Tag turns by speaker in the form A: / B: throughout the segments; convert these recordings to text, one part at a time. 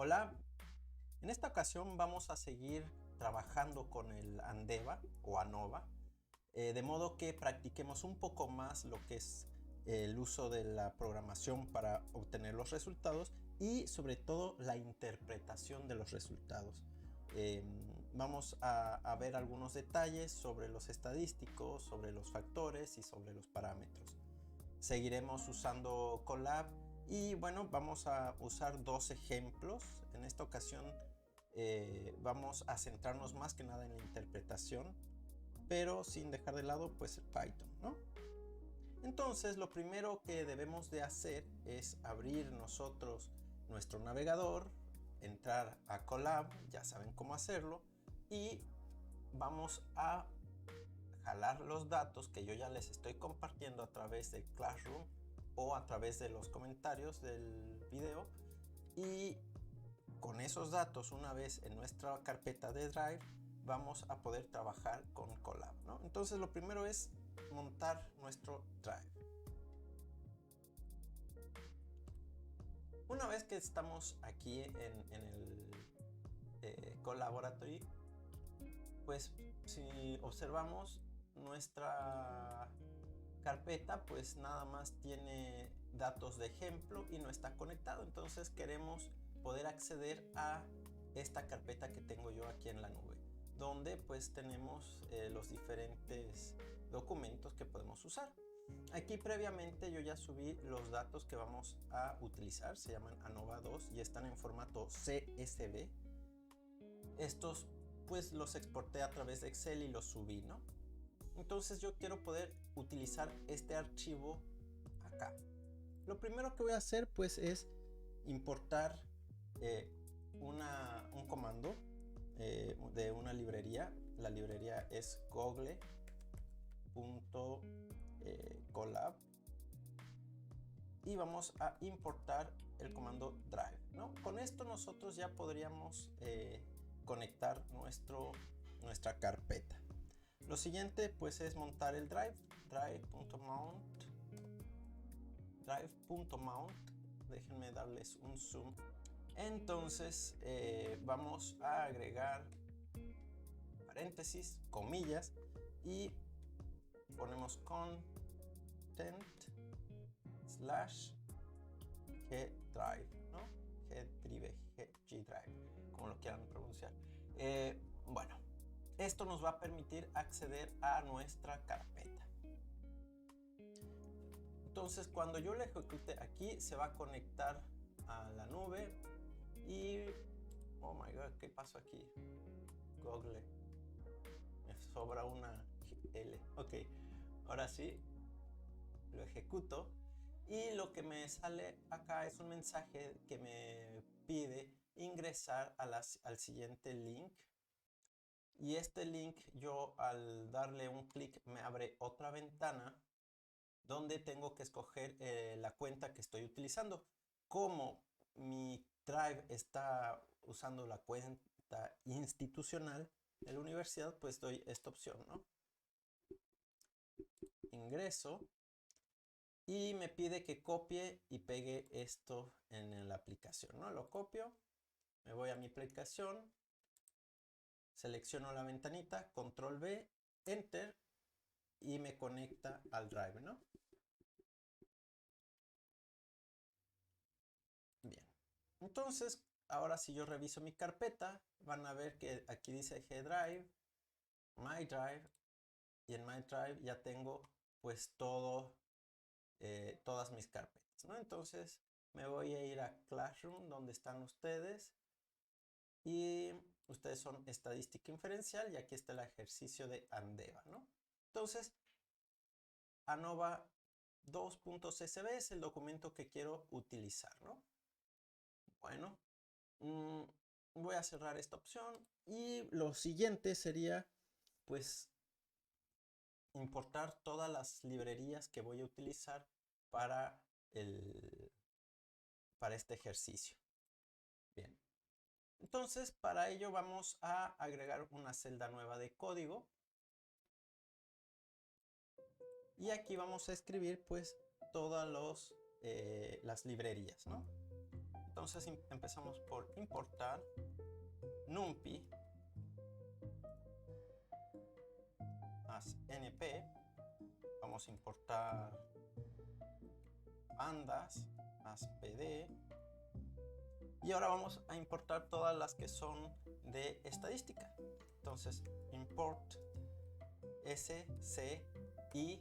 A: Hola, en esta ocasión vamos a seguir trabajando con el Andeva o ANOVA, de modo que practiquemos un poco más lo que es el uso de la programación para obtener los resultados y sobre todo la interpretación de los resultados. Vamos a ver algunos detalles sobre los estadísticos, sobre los factores y sobre los parámetros. Seguiremos usando Colab y bueno, vamos a usar dos ejemplos. En esta ocasión vamos a centrarnos más que nada en la interpretación, pero sin dejar de lado pues el Python, ¿no? Entonces lo primero que debemos de hacer es abrir nosotros nuestro navegador, entrar a Colab, ya saben cómo hacerlo, y vamos a jalar los datos que yo ya les estoy compartiendo a través de Classroom o a través de los comentarios del video, y con esos datos, una vez en nuestra carpeta de Drive, vamos a poder trabajar con Colab, ¿no? Entonces lo primero es montar nuestro Drive. Una vez que estamos aquí en el Collaboratory, pues si observamos nuestra carpeta, pues nada más tiene datos de ejemplo y no está conectado. Entonces queremos poder acceder a esta carpeta que tengo yo aquí en la nube, donde pues tenemos los diferentes documentos que podemos usar. Aquí previamente yo ya subí los datos que vamos a utilizar, se llaman ANOVA 2 y están en formato CSV. Estos pues los exporté a través de Excel y los subí, ¿no? Entonces yo quiero poder utilizar este archivo acá. Lo primero que voy a hacer pues es importar un comando de una librería. La librería es google.colab y vamos a importar el comando drive, ¿no? Con esto nosotros ya podríamos conectar nuestra carpeta. Lo siguiente pues es montar el drive, drive.mount, déjenme darles un zoom. Entonces vamos a agregar paréntesis, comillas y ponemos content slash gdrive, ¿no? gdrive, como lo quieran pronunciar. Bueno, esto nos va a permitir acceder a nuestra carpeta. Entonces cuando yo le ejecute aquí se va a conectar a la nube y oh my god, ¿qué pasó aquí? Google, me sobra una L. Ok, ahora sí lo ejecuto y lo que me sale acá es un mensaje que me pide ingresar al siguiente link, y este link yo al darle un clic me abre otra ventana donde tengo que escoger la cuenta que estoy utilizando. Como mi Drive está usando la cuenta institucional de la universidad, pues doy esta opción, ¿no? Ingreso y me pide que copie y pegue esto en la aplicación, ¿no? Lo copio, me voy a mi aplicación, selecciono la ventanita, control V, enter y me conecta al Drive, ¿no? Bien, entonces ahora si yo reviso mi carpeta, van a ver que aquí dice G-Drive, My Drive, y en My Drive ya tengo pues todas mis carpetas, ¿no? Entonces me voy a ir a Classroom donde están ustedes y ustedes son estadística inferencial y aquí está el ejercicio de Andeva, ¿no? Entonces ANOVA 2.csv es el documento que quiero utilizar, ¿no? Bueno, voy a cerrar esta opción y lo siguiente sería pues importar todas las librerías que voy a utilizar para este ejercicio. Bien, entonces para ello vamos a agregar una celda nueva de código y aquí vamos a escribir pues todas las librerías, ¿no? Entonces empezamos por importar numpy as np. Vamos a importar pandas as pd. Y ahora vamos a importar todas las que son de estadística. Entonces import scipy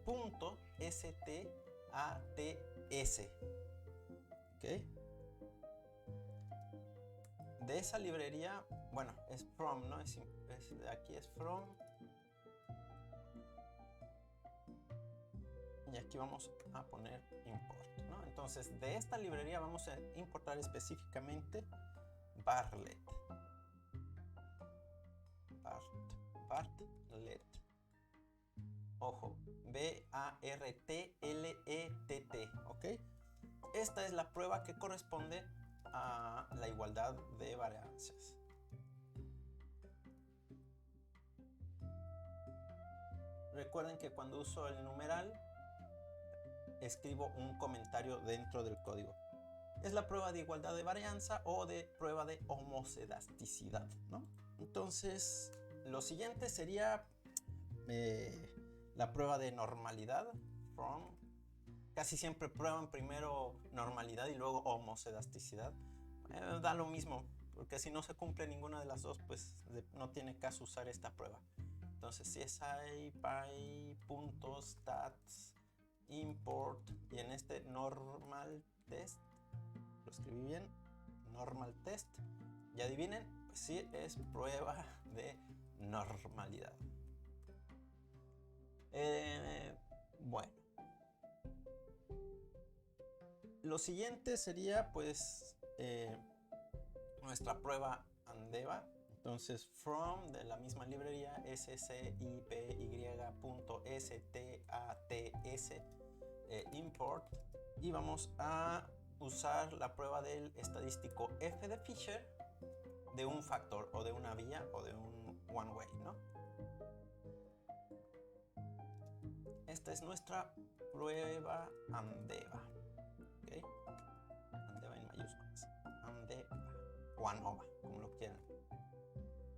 A: punto stats. ¿Ok? De esa librería, bueno, es from, ¿no? Aquí es from. Y aquí vamos a poner import, ¿no? Entonces, de esta librería vamos a importar específicamente Bartlet. Bartlet. Ojo, B-A-R-T-L-E-T-T, ¿ok? Esta es la prueba que corresponde a la igualdad de varianzas. Recuerden que cuando uso el numeral, escribo un comentario dentro del código. Es la prueba de igualdad de varianza o de prueba de homocedasticidad, ¿no? Entonces, lo siguiente sería la prueba de normalidad. From. Casi siempre prueban primero normalidad y luego homocedasticidad. Da lo mismo, porque si no se cumple ninguna de las dos, pues no tiene caso usar esta prueba. Entonces, si es .stats import, y en este normal test, lo escribí bien, normal test, y adivinen, pues sí es prueba de normalidad. Bueno, lo siguiente sería pues nuestra prueba Andeva. Entonces from, de la misma librería, scipy.stats import, y vamos a usar la prueba del estadístico f de Fisher de un factor o de una vía o de un one way, ¿no? Esta es nuestra prueba Andeva, ¿okay? Andeva en mayúsculas, Andeva o ANOVA, como lo quieran.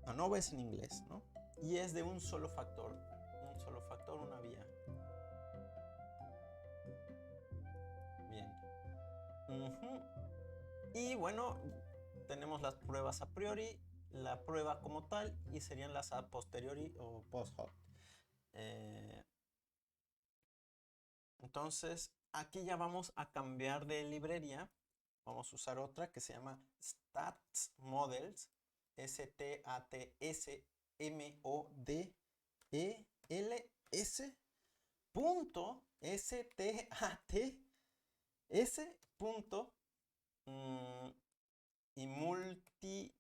A: ANOVA es en inglés, ¿no? Y es de un solo factor, una vía. Bien. Y bueno, tenemos las pruebas a priori, la prueba como tal, y serían las a posteriori o post-hoc. Entonces, aquí ya vamos a cambiar de librería. Vamos a usar otra que se llama Stats Models. S-T-A-T-S-M-O-D-E-L-S punto S-T-A-T-S punto y multicomp.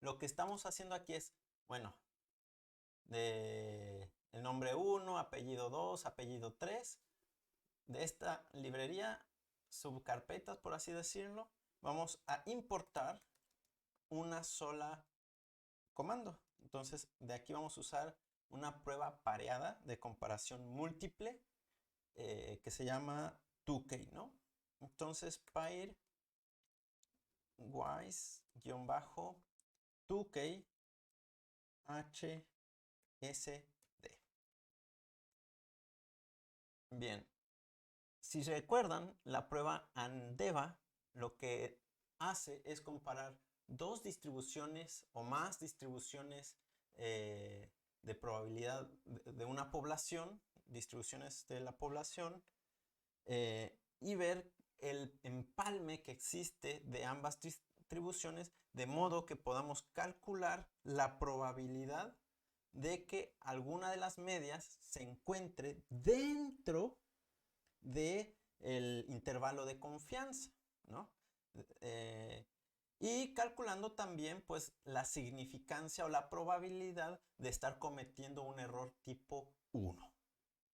A: Lo que estamos haciendo aquí es, bueno, de el nombre 1, apellido 2, apellido 3, de esta librería, subcarpetas por así decirlo, vamos a importar una sola comando. Entonces de aquí vamos a usar una prueba pareada de comparación múltiple que se llama 2K, ¿no? Entonces pair wise-2K HSD. Bien, si recuerdan, la prueba Andeva lo que hace es comparar dos distribuciones o más distribuciones de probabilidad de una población, distribuciones de la población, y ver el empalme que existe de ambas distribuciones, de modo que podamos calcular la probabilidad de que alguna de las medias se encuentre dentro del intervalo de confianza, ¿no? Y calculando también pues la significancia o la probabilidad de estar cometiendo un error tipo 1,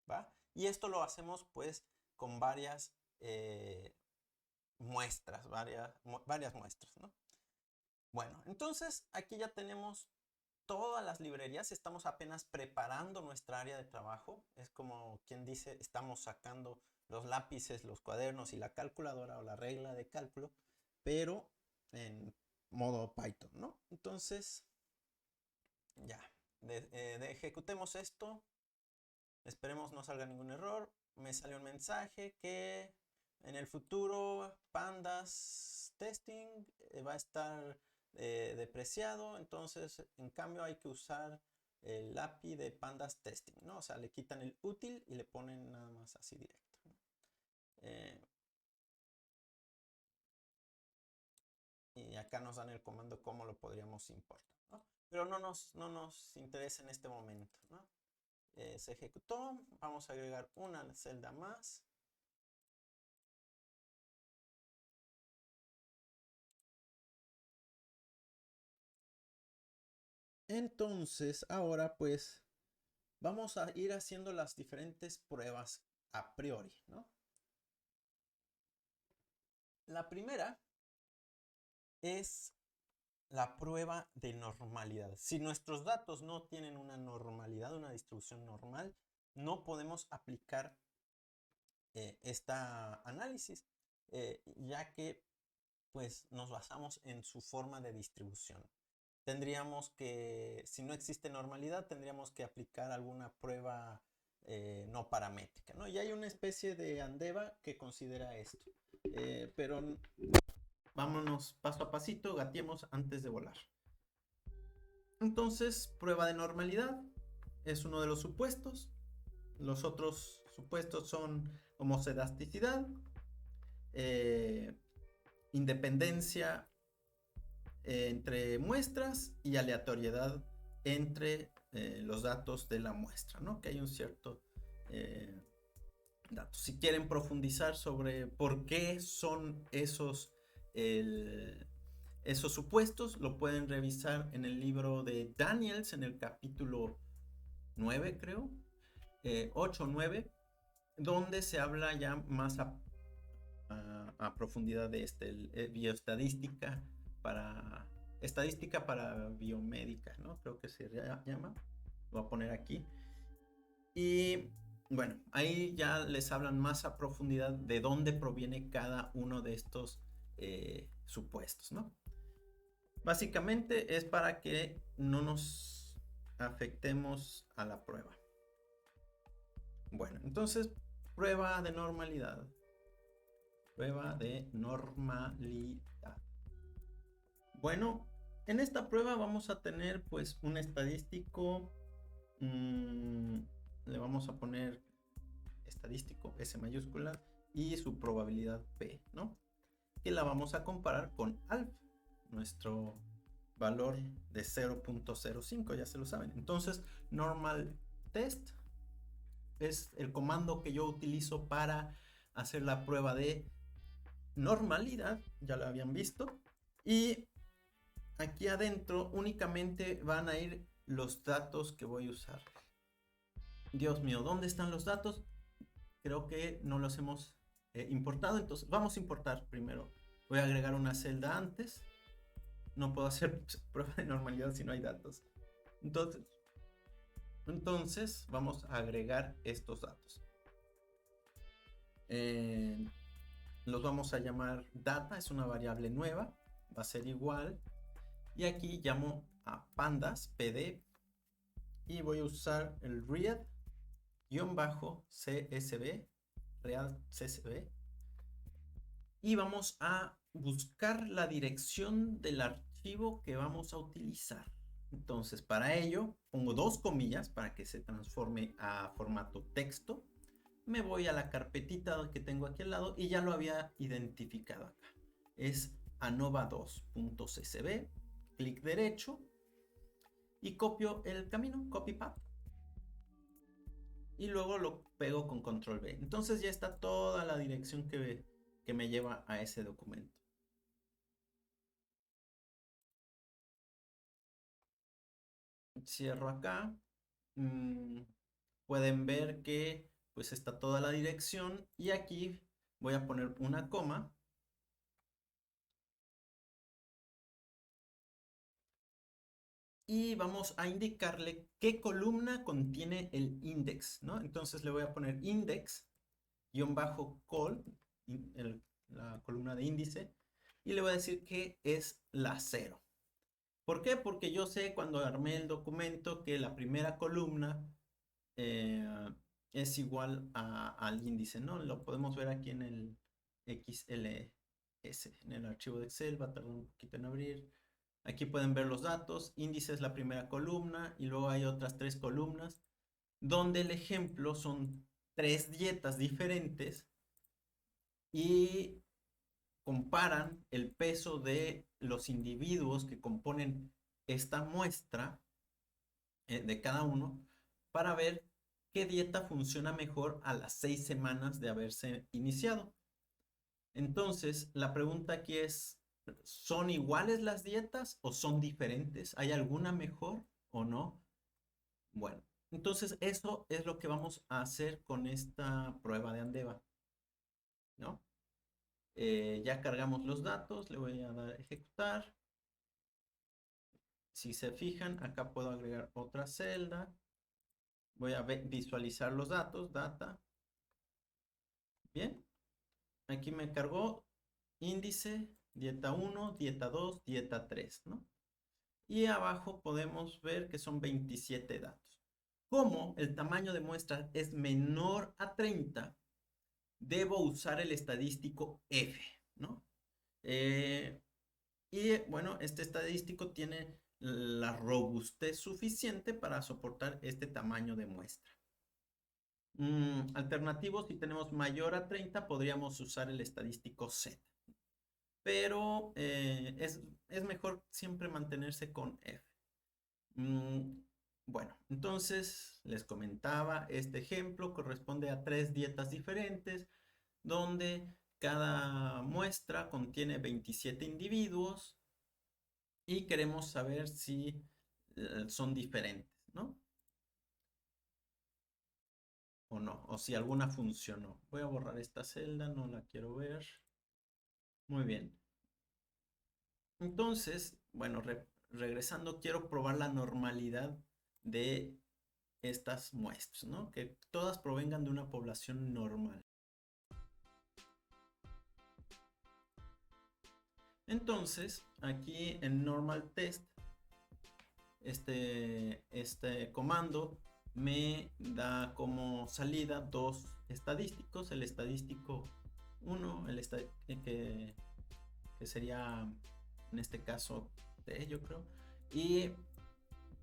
A: ¿va? Y esto lo hacemos pues con varias muestras, varias muestras, ¿no? Bueno, entonces aquí ya tenemos todas las librerías, estamos apenas preparando nuestra área de trabajo. Es como quien dice, estamos sacando los lápices, los cuadernos y la calculadora o la regla de cálculo, pero en modo Python, ¿no? Entonces, ya, ejecutemos esto. Esperemos no salga ningún error. Me salió un mensaje que en el futuro Pandas Testing va a estar depreciado. Entonces, en cambio, hay que usar el API de Pandas Testing, ¿no? O sea, le quitan el útil y le ponen nada más así directo, ¿no? Y acá nos dan el comando cómo lo podríamos importar, ¿no? Pero no nos interesa en este momento, ¿no? Se ejecutó. Vamos a agregar una celda más. Entonces, ahora pues vamos a ir haciendo las diferentes pruebas a priori, ¿no? La primera es la prueba de normalidad. Si nuestros datos no tienen una normalidad, una distribución normal, no podemos aplicar esta análisis, ya que pues nos basamos en su forma de distribución. Tendríamos que, si no existe normalidad, tendríamos que aplicar alguna prueba no paramétrica, ¿no? Y hay una especie de Andeva que considera esto. Pero vámonos paso a pasito, gateemos antes de volar. Entonces, prueba de normalidad es uno de los supuestos. Los otros supuestos son homocedasticidad, independencia entre muestras y aleatoriedad entre los datos de la muestra, ¿no? Que hay un cierto dato. Si quieren profundizar sobre por qué son esos supuestos, lo pueden revisar en el libro de Daniels, en el capítulo 9, creo, 8 o 9, donde se habla ya más a profundidad de bioestadística estadística para biomédica, ¿no? Creo que se llama. Lo voy a poner aquí. Y bueno, ahí ya les hablan más a profundidad de dónde proviene cada uno de estos supuestos, ¿no? Básicamente es para que no nos afectemos a la prueba. Bueno, entonces, prueba de normalidad. Prueba de normalidad. Bueno, en esta prueba vamos a tener pues un estadístico. Le vamos a poner estadístico S mayúscula y su probabilidad P, ¿no? Que la vamos a comparar con alfa, nuestro valor de 0.05, ya se lo saben. Entonces, normal test es el comando que yo utilizo para hacer la prueba de normalidad, ya lo habían visto. Y aquí adentro únicamente van a ir los datos que voy a usar. Dios mío, ¿dónde están los datos? Creo que no los hemos importado, entonces vamos a importar primero. Voy a agregar una celda antes. No puedo hacer prueba de normalidad si no hay datos. Entonces vamos a agregar estos datos. Los vamos a llamar data, es una variable nueva, va a ser igual. Y aquí llamo a pandas, pd, y voy a usar el read-csv, real csv, y vamos a buscar la dirección del archivo que vamos a utilizar. Entonces, para ello, pongo dos comillas para que se transforme a formato texto. Me voy a la carpetita que tengo aquí al lado y ya lo había identificado acá. Es anova2.csv, clic derecho y copio el camino, copy path. Y luego lo pego con control V. Entonces ya está toda la dirección que me lleva a ese documento. Cierro acá. Pueden ver que pues está toda la dirección y aquí voy a poner una coma. y vamos a indicarle qué columna contiene el index, ¿no? Entonces le voy a poner index, guión bajo col, la columna de índice, y le voy a decir que es la 0. ¿Por qué? Porque yo sé cuando armé el documento que la primera columna eh, es igual al índice, ¿no? Lo podemos ver aquí en el XLS, en el archivo de Excel, va a tardar un poquito en abrir. Aquí pueden ver los datos, índice es la primera columna y luego hay otras 3 columnas donde el ejemplo son 3 dietas diferentes y comparan el peso de los individuos que componen esta muestra de cada uno para ver qué dieta funciona mejor a las 6 semanas de haberse iniciado. Entonces, la pregunta aquí es, ¿son iguales las dietas o son diferentes? ¿Hay alguna mejor o no? Bueno, entonces eso es lo que vamos a hacer con esta prueba de Andeva, ¿no? Ya cargamos los datos, le voy a dar a ejecutar. Si se fijan, acá puedo agregar otra celda. Voy a visualizar los datos, data. Bien, aquí me cargó índice, dieta 1, dieta 2, dieta 3, ¿no? Y abajo podemos ver que son 27 datos. Como el tamaño de muestra es menor a 30, debo usar el estadístico F, ¿no? Y bueno, este estadístico tiene la robustez suficiente para soportar este tamaño de muestra. Alternativo, si tenemos mayor a 30, podríamos usar el estadístico Z. Pero es mejor siempre mantenerse con F. Bueno, entonces les comentaba, este ejemplo corresponde a 3 dietas diferentes, donde cada muestra contiene 27 individuos y queremos saber si son diferentes, ¿no? O no, o si alguna funcionó. Voy a borrar esta celda, no la quiero ver. Muy bien. Entonces, bueno, regresando, quiero probar la normalidad de estas muestras, ¿no? Que todas provengan de una población normal. Entonces, aquí en normal test, este comando me da como salida 2 estadísticos, el estadístico 1, que sería en este caso T, yo creo, y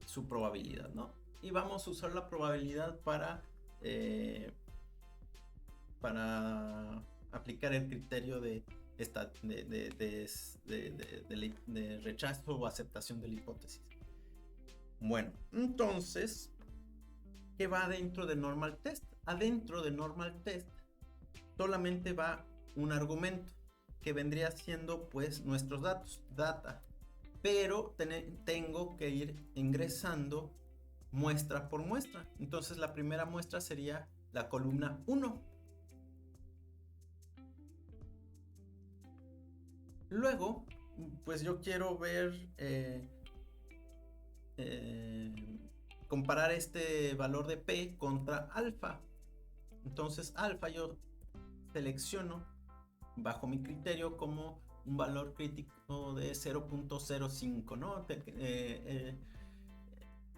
A: su probabilidad, ¿no? Y vamos a usar la probabilidad para aplicar el criterio de rechazo o aceptación de la hipótesis. Bueno, entonces, ¿qué va adentro de normal test? Adentro de normal test solamente va un argumento que vendría siendo pues nuestros datos, data, pero tengo que ir ingresando muestra por muestra. Entonces la primera muestra sería la columna 1. Luego, pues yo quiero ver, comparar este valor de P contra alfa. Entonces alfa yo selecciono bajo mi criterio como un valor crítico de 0.05, ¿no?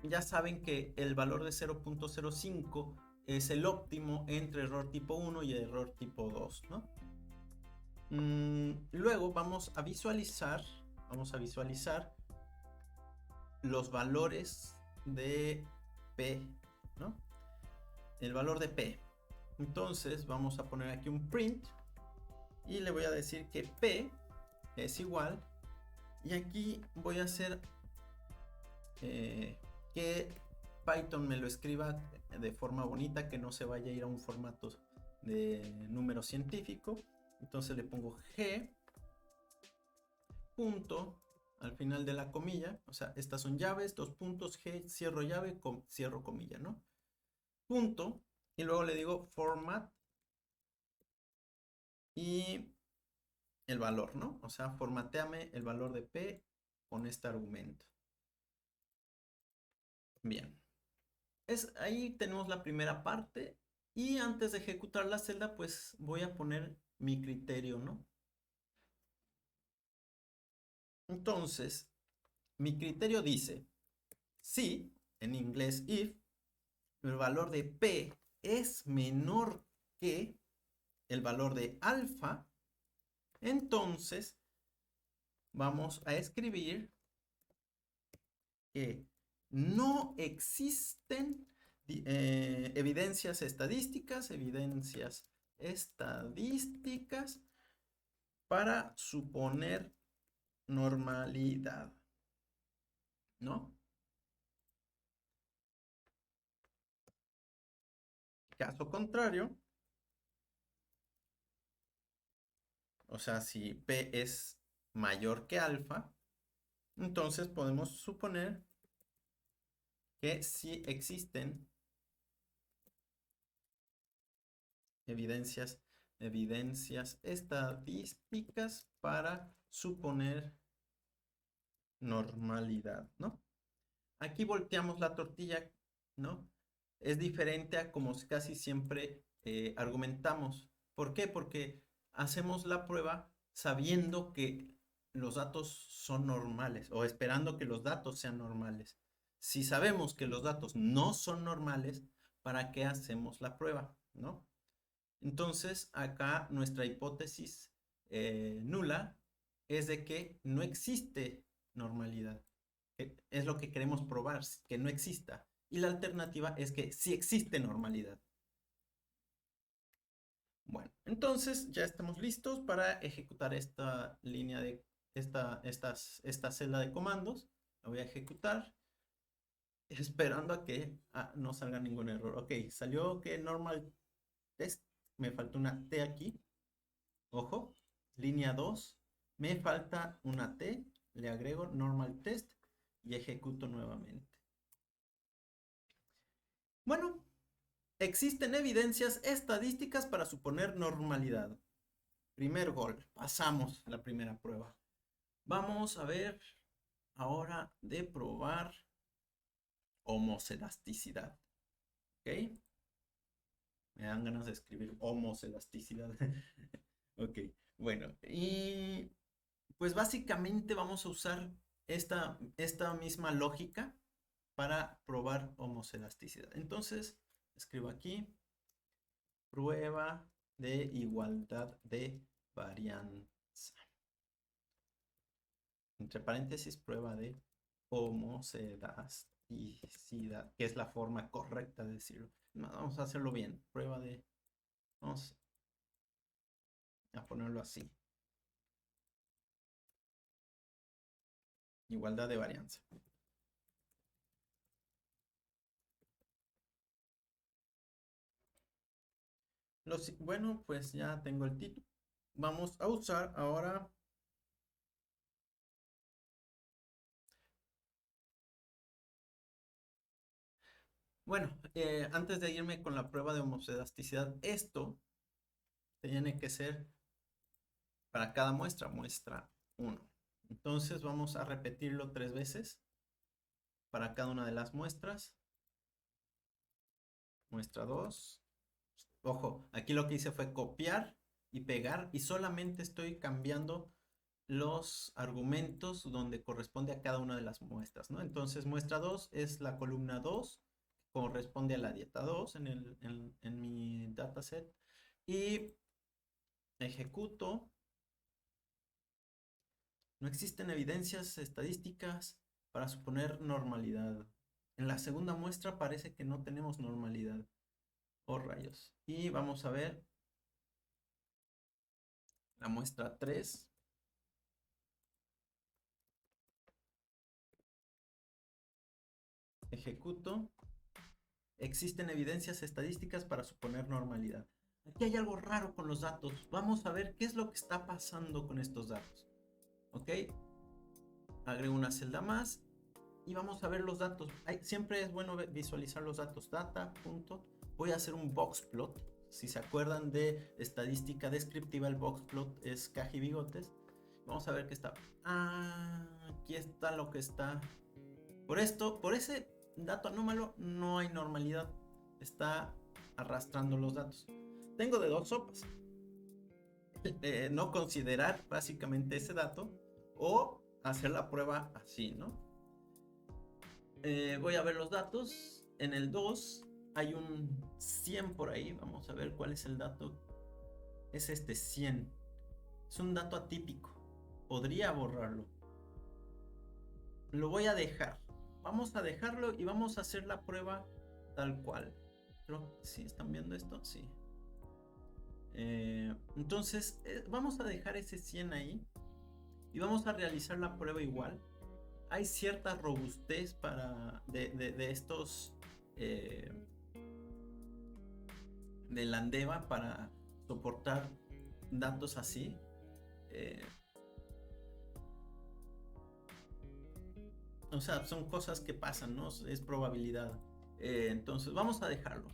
A: Ya saben que el valor de 0.05 es el óptimo entre error tipo 1 y error tipo 2, ¿no? Luego vamos a visualizar los valores de P, ¿no? El valor de P. Entonces vamos a poner aquí un print y le voy a decir que P es igual, y aquí voy a hacer que Python me lo escriba de forma bonita, que no se vaya a ir a un formato de número científico. Entonces le pongo G punto al final de la comilla, o sea, estas son llaves, 2 puntos, G, cierro llave, cierro comilla, ¿no? Punto, y luego le digo format y el valor, ¿no? O sea, formateame el valor de P con este argumento. Bien. Ahí tenemos la primera parte. Y antes de ejecutar la celda, pues voy a poner mi criterio, ¿no? Entonces, mi criterio dice, si, en inglés if, el valor de P es menor que el valor de alfa, entonces vamos a escribir que no existen evidencias estadísticas para suponer normalidad, ¿no? Caso contrario, o sea, si P es mayor que alfa, entonces podemos suponer que sí existen evidencias estadísticas para suponer normalidad, ¿no? Aquí volteamos la tortilla, ¿no? Es diferente a como casi siempre argumentamos. ¿Por qué? Porque hacemos la prueba sabiendo que los datos son normales o esperando que los datos sean normales. Si sabemos que los datos no son normales, ¿para qué hacemos la prueba? ¿No? Entonces, acá nuestra hipótesis nula es de que no existe normalidad. Es lo que queremos probar, que no exista. Y la alternativa es que sí existe normalidad. Bueno, entonces ya estamos listos para ejecutar esta línea de esta celda de comandos. La voy a ejecutar esperando a que no salga ningún error. Ok, salió que normal test. Me falta una T aquí. Ojo, línea 2. Me falta una T. Le agrego normal test y ejecuto nuevamente. Bueno, existen evidencias estadísticas para suponer normalidad. Primer gol, pasamos la primera prueba. Vamos a ver ahora de probar homocelasticidad. ¿Ok? Me dan ganas de escribir homocelasticidad. Ok, bueno, y pues básicamente vamos a usar esta misma lógica para probar homocelasticidad. Entonces, escribo aquí, prueba de igualdad de varianza. Entre paréntesis, prueba de homocelasticidad, que es la forma correcta de decirlo. Vamos a hacerlo bien. Prueba de... Vamos a ponerlo así. Igualdad de varianza. Bueno, pues ya tengo el título. Vamos a usar ahora bueno, antes de irme con la prueba de homocelasticidad, esto tiene que ser para cada muestra, muestra 1. Entonces vamos a repetirlo 3 veces para cada una de las muestras. Muestra 2. Ojo, aquí lo que hice fue copiar y pegar y solamente estoy cambiando los argumentos donde corresponde a cada una de las muestras, ¿no? Entonces muestra 2 es la columna 2, corresponde a la dieta 2 en mi dataset y ejecuto. No existen evidencias estadísticas para suponer normalidad. En la segunda muestra parece que no tenemos normalidad. Oh, rayos. Y vamos a ver la muestra 3. Ejecuto. Existen evidencias estadísticas para suponer normalidad. Aquí hay algo raro con los datos. Vamos a ver qué es lo que está pasando con estos datos. ¿Ok? Agrego una celda más y vamos a ver los datos. Siempre es bueno visualizar los datos. Data. Voy a hacer un box plot. Si se acuerdan de estadística descriptiva, el box plot es caja y bigotes. Vamos a ver qué está. Aquí está lo que está. Por ese dato anómalo, no hay normalidad. Está arrastrando los datos. Tengo de dos sopas. No considerar básicamente ese dato o hacer la prueba así, ¿no? Voy a ver los datos. En el 2 hay un 100 por ahí. Vamos a ver cuál es el dato. Es este 100. Es un dato atípico. Podría borrarlo. Lo voy a dejar. Vamos a dejarlo y vamos a hacer la prueba tal cual. Creo que sí, ¿están viendo esto? Sí. Entonces, vamos a dejar ese 100 ahí y vamos a realizar la prueba igual. Hay cierta robustez de estos de la Andeva para soportar datos así. O sea, son cosas que pasan, ¿no? Es probabilidad. Entonces, vamos a dejarlo.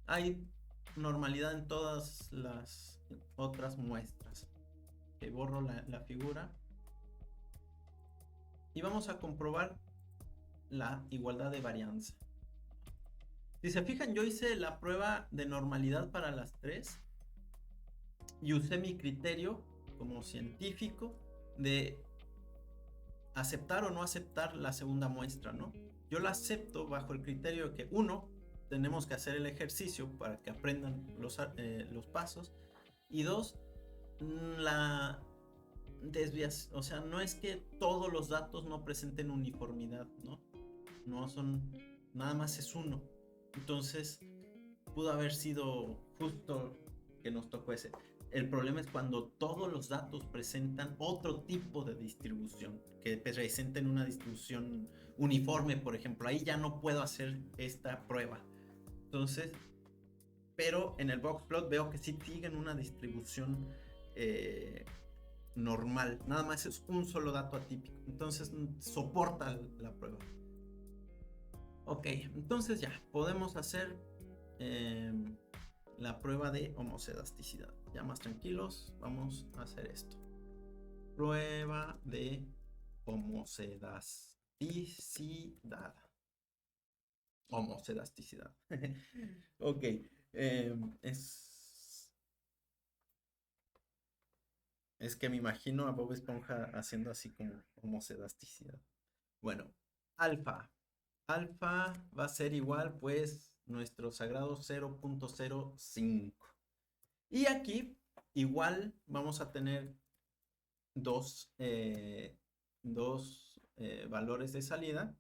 A: Hay normalidad en todas las otras muestras. Borro la figura. Y vamos a comprobar la igualdad de varianza. Si se fijan, yo hice la prueba de normalidad para las tres y usé mi criterio como científico de aceptar o no aceptar la segunda muestra, ¿no? Yo la acepto bajo el criterio de que, uno, tenemos que hacer el ejercicio para que aprendan los pasos, y dos, la desviación, o sea, no es que todos los datos no presenten uniformidad, ¿no? No son, nada más es uno. Entonces, pudo haber sido justo que nos tocó ese. El problema es cuando todos los datos presentan otro tipo de distribución, que presenten una distribución uniforme, por ejemplo. Ahí ya no puedo hacer esta prueba. Entonces, pero en el boxplot veo que sí siguen una distribución normal. Nada más es un solo dato atípico. Entonces, soporta la prueba. Ok, entonces ya, podemos hacer la prueba de homocedasticidad. Ya más tranquilos, vamos a hacer esto. Prueba de homocedasticidad. Homocedasticidad. Ok, es que me imagino a Bob Esponja haciendo así como homocedasticidad. Bueno, alfa. Alfa va a ser igual, pues, nuestro sagrado 0.05. Y aquí, igual, vamos a tener dos valores de salida,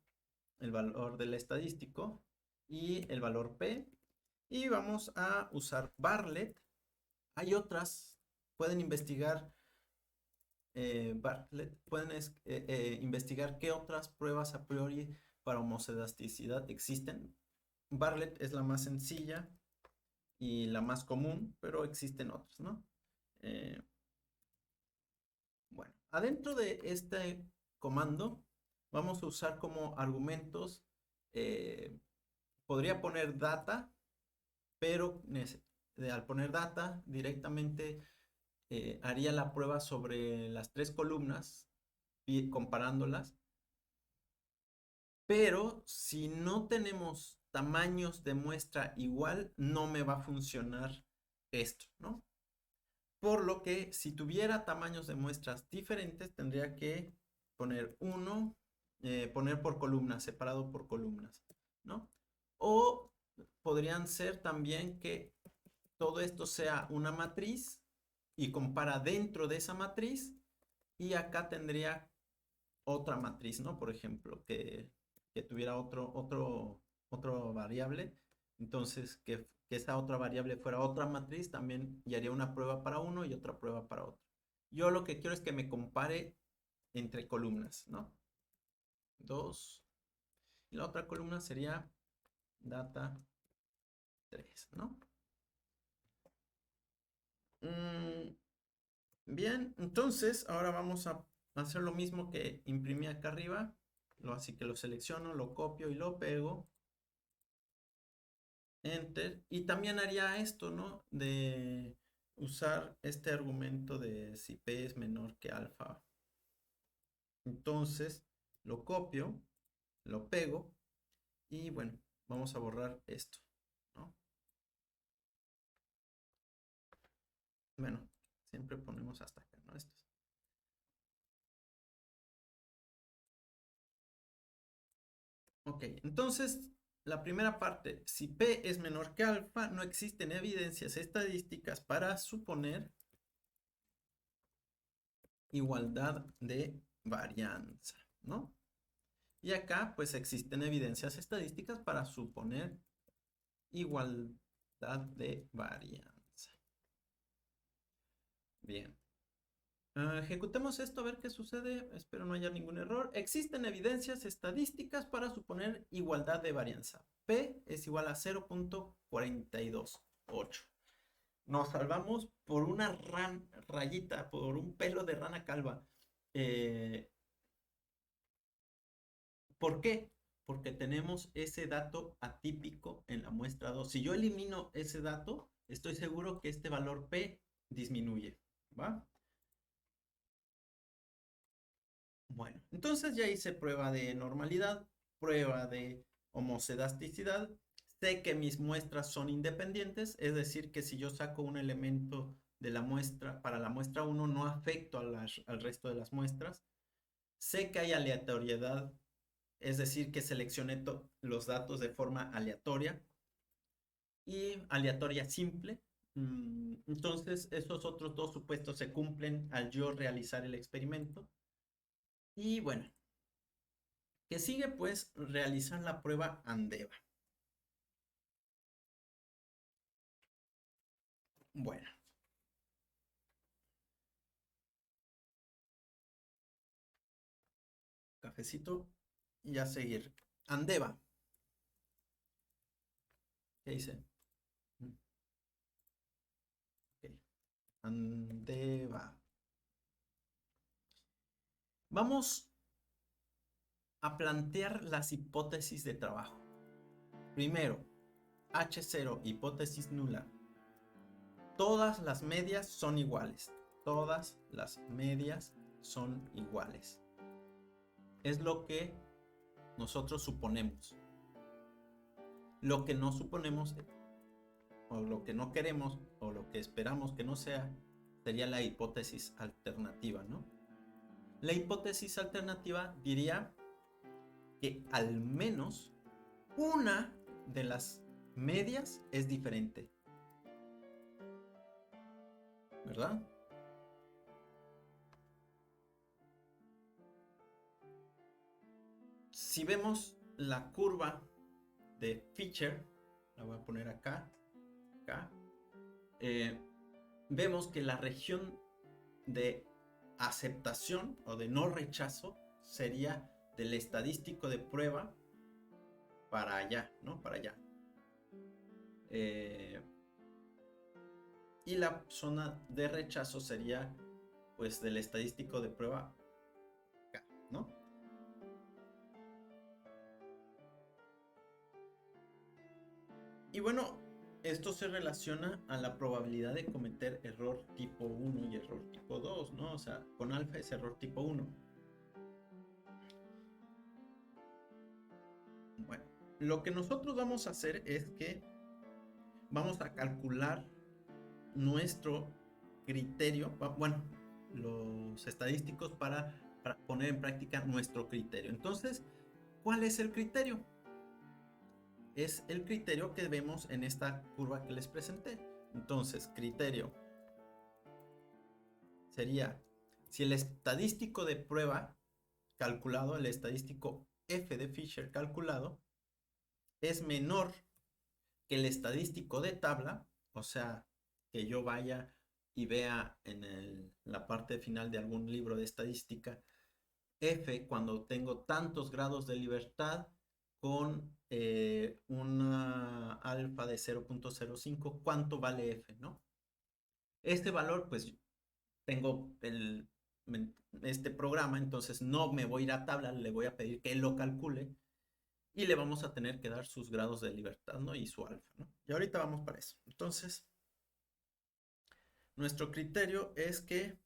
A: el valor del estadístico y el valor P. Y vamos a usar Bartlett. Hay otras, pueden investigar Bartlett, pueden investigar qué otras pruebas a priori para homocedasticidad existen. Bartlett es la más sencilla y la más común, pero existen otras, ¿no? Bueno, adentro de este comando vamos a usar como argumentos, podría poner data, pero al poner data directamente haría la prueba sobre las tres columnas y comparándolas. Pero si no tenemos tamaños de muestra igual, no me va a funcionar esto, ¿no? Por lo que si tuviera tamaños de muestras diferentes, tendría que poner uno, poner por columnas, separado por columnas, ¿no? O podrían ser también que todo esto sea una matriz y compara dentro de esa matriz, y acá tendría otra matriz, ¿no? Por ejemplo, que tuviera otro variable. Entonces, que esa otra variable fuera otra matriz también, y haría una prueba para uno y otra prueba para otro. Yo lo que quiero es que me compare entre columnas, ¿no? 2. Y la otra columna sería data 3, ¿no? Bien, entonces ahora vamos a hacer lo mismo que imprimí acá arriba. Así que lo selecciono, lo copio y lo pego. Enter. Y también haría esto, ¿no? De usar este argumento de si P es menor que alfa. Entonces lo copio, lo pego Y bueno, vamos a borrar esto, ¿no? Bueno, siempre ponemos hasta acá, ¿no? Esto. Ok, entonces la primera parte, si P es menor que alfa, no existen evidencias estadísticas para suponer igualdad de varianza, ¿no? Y acá pues existen evidencias estadísticas para suponer igualdad de varianza. Bien. Ejecutemos esto a ver qué sucede. Espero no haya ningún error. Existen evidencias estadísticas para suponer igualdad de varianza. P es igual a 0.428. Nos salvamos por una rayita, por un pelo de rana calva. Eh, ¿Por qué? Porque tenemos ese dato atípico en la muestra 2. Si yo elimino ese dato, estoy seguro que este valor P disminuye. ¿Va? Bueno, entonces ya hice prueba de normalidad, prueba de homocedasticidad. Sé que mis muestras son independientes, es decir, que si yo saco un elemento de la muestra, para la muestra 1 no afecto al resto de las muestras. Sé que hay aleatoriedad, es decir, que seleccioné los datos de forma aleatoria y aleatoria simple. Entonces, esos otros dos supuestos se cumplen al yo realizar el experimento. Y bueno, que sigue pues realizar la prueba Andeva. Bueno, cafecito y a seguir. Andeva. ¿Qué dice? Okay. Andeva. Vamos a plantear las hipótesis de trabajo. Primero, H0, hipótesis nula. Todas las medias son iguales. Todas las medias son iguales. Es lo que nosotros suponemos. Lo que no suponemos o lo que no queremos o lo que esperamos que no sea sería la hipótesis alternativa, ¿no? La hipótesis alternativa diría que al menos una de las medias es diferente, ¿verdad? Si vemos la curva de Fisher, la voy a poner acá, eh, vemos que la región de aceptación o de no rechazo sería del estadístico de prueba para allá, ¿no? Para allá. Y la zona de rechazo sería pues del estadístico de prueba acá, ¿no? Y bueno, esto se relaciona a la probabilidad de cometer error tipo 1 y error tipo 2, ¿no? O sea, con alfa es error tipo 1. Bueno, lo que nosotros vamos a hacer es que vamos a calcular nuestro criterio, bueno, los estadísticos para poner en práctica nuestro criterio. Entonces, ¿cuál es el criterio? Es el criterio que vemos en esta curva que les presenté. Entonces, criterio sería si el estadístico de prueba calculado, el estadístico F de Fisher calculado, es menor que el estadístico de tabla, o sea, que yo vaya y vea en la parte final de algún libro de estadística, F cuando tengo tantos grados de libertad con una alfa de 0.05, ¿cuánto vale F, no? Este valor, pues tengo este programa, entonces no me voy a ir a tabla, le voy a pedir que él lo calcule y le vamos a tener que dar sus grados de libertad, ¿no? Y su alfa, ¿no? Y ahorita vamos para eso. Entonces, nuestro criterio es que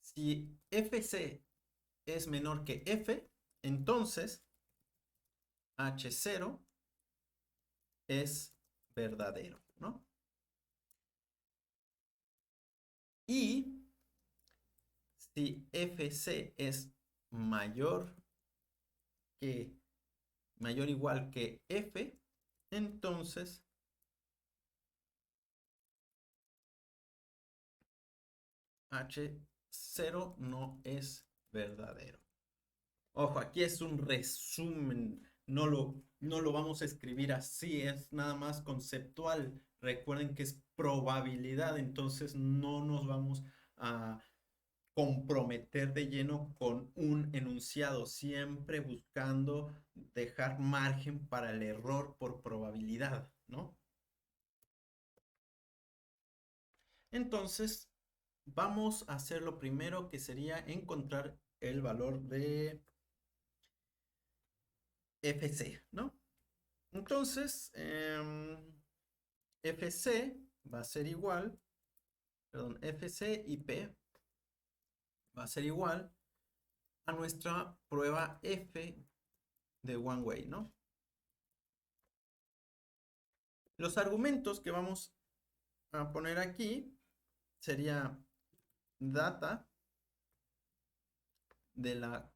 A: si FC es menor que F, entonces H0 es verdadero, ¿no? Y si FC es mayor o igual que F, entonces H0 no es verdadero. Ojo, aquí es un resumen, no lo vamos a escribir así, es nada más conceptual. Recuerden que es probabilidad, entonces no nos vamos a comprometer de lleno con un enunciado, siempre buscando dejar margen para el error por probabilidad, ¿no? Entonces, vamos a hacer lo primero, que sería encontrar el valor de FC, ¿no? Entonces, FC va a ser igual, perdón, FC y P va a ser igual a nuestra prueba F de one way, ¿no? Los argumentos que vamos a poner aquí sería data de la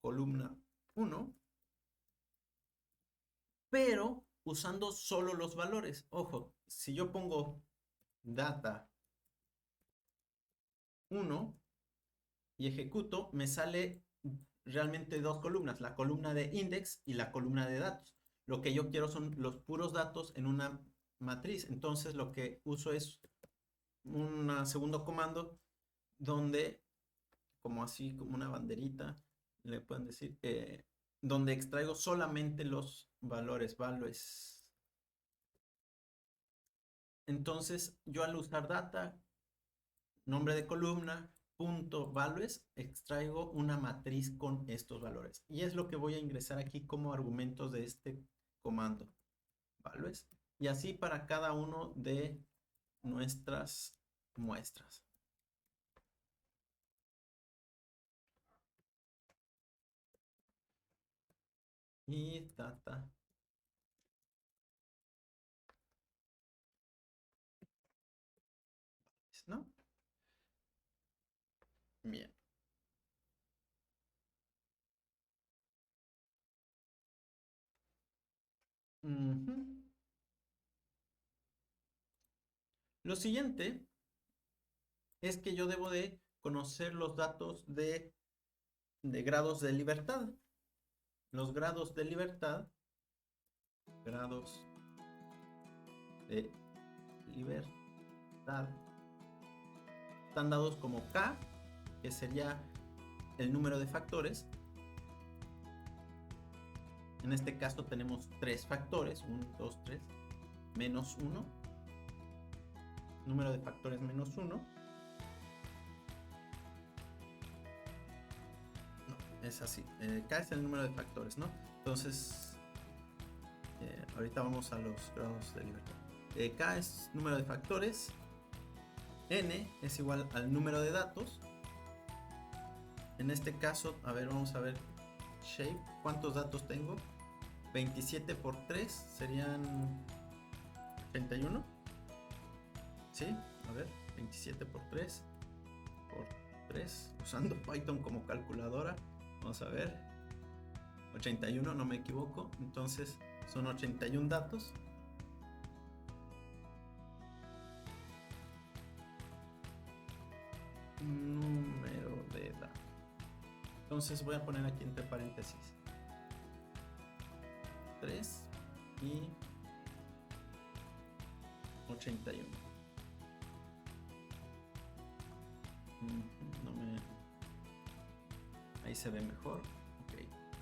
A: columna 1, pero usando solo los valores. Ojo, si yo pongo data 1 y ejecuto, me sale realmente dos columnas, la columna de index y la columna de datos. Lo que yo quiero son los puros datos en una matriz. Entonces lo que uso es un segundo comando donde, como así, como una banderita, le pueden decir, donde extraigo solamente los valores, values. Entonces yo al usar data, nombre de columna, punto values, extraigo una matriz con estos valores. Y es lo que voy a ingresar aquí como argumentos de este comando, values. Y así para cada uno de nuestras muestras. Y data, ¿no? Bien. Lo siguiente es que yo debo de conocer los datos de grados de libertad. Los grados de libertad, grados de libertad, están dados como K, que sería el número de factores. En este caso tenemos 3 factores, 1, 2, 3, menos 1, número de factores menos 1. No, es así, K es el número de factores, ¿no? Entonces, ahorita vamos a los grados de libertad. K es número de factores, N es igual al número de datos. En este caso, a ver, vamos a ver shape, ¿cuántos datos tengo? 27 por 3 serían 81. ¿Sí? A ver, 27 por 3 usando Python como calculadora. Vamos a ver. 81, no me equivoco. Entonces son 81 datos. Número de datos. Entonces voy a poner aquí entre paréntesis 3 y 81. Ahí se ve mejor. Ok,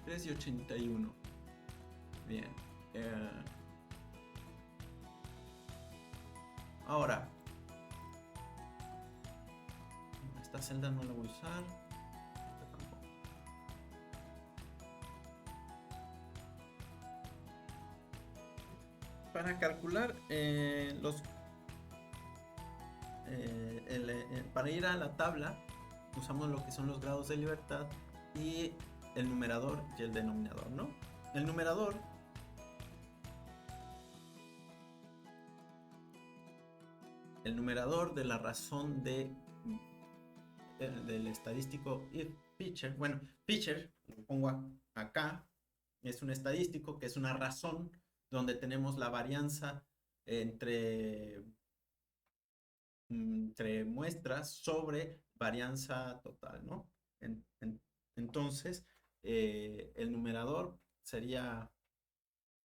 A: 3 y 81. Bien. Ahora, esta celda no la voy a usar. Para calcular para ir a la tabla, usamos lo que son los grados de libertad y el numerador y el denominador, ¿no? El numerador el numerador de la razón del estadístico if feature. Bueno, feature, lo pongo acá, es un estadístico que es una razón donde tenemos la varianza entre muestras sobre varianza total, ¿no? Entonces, el numerador sería,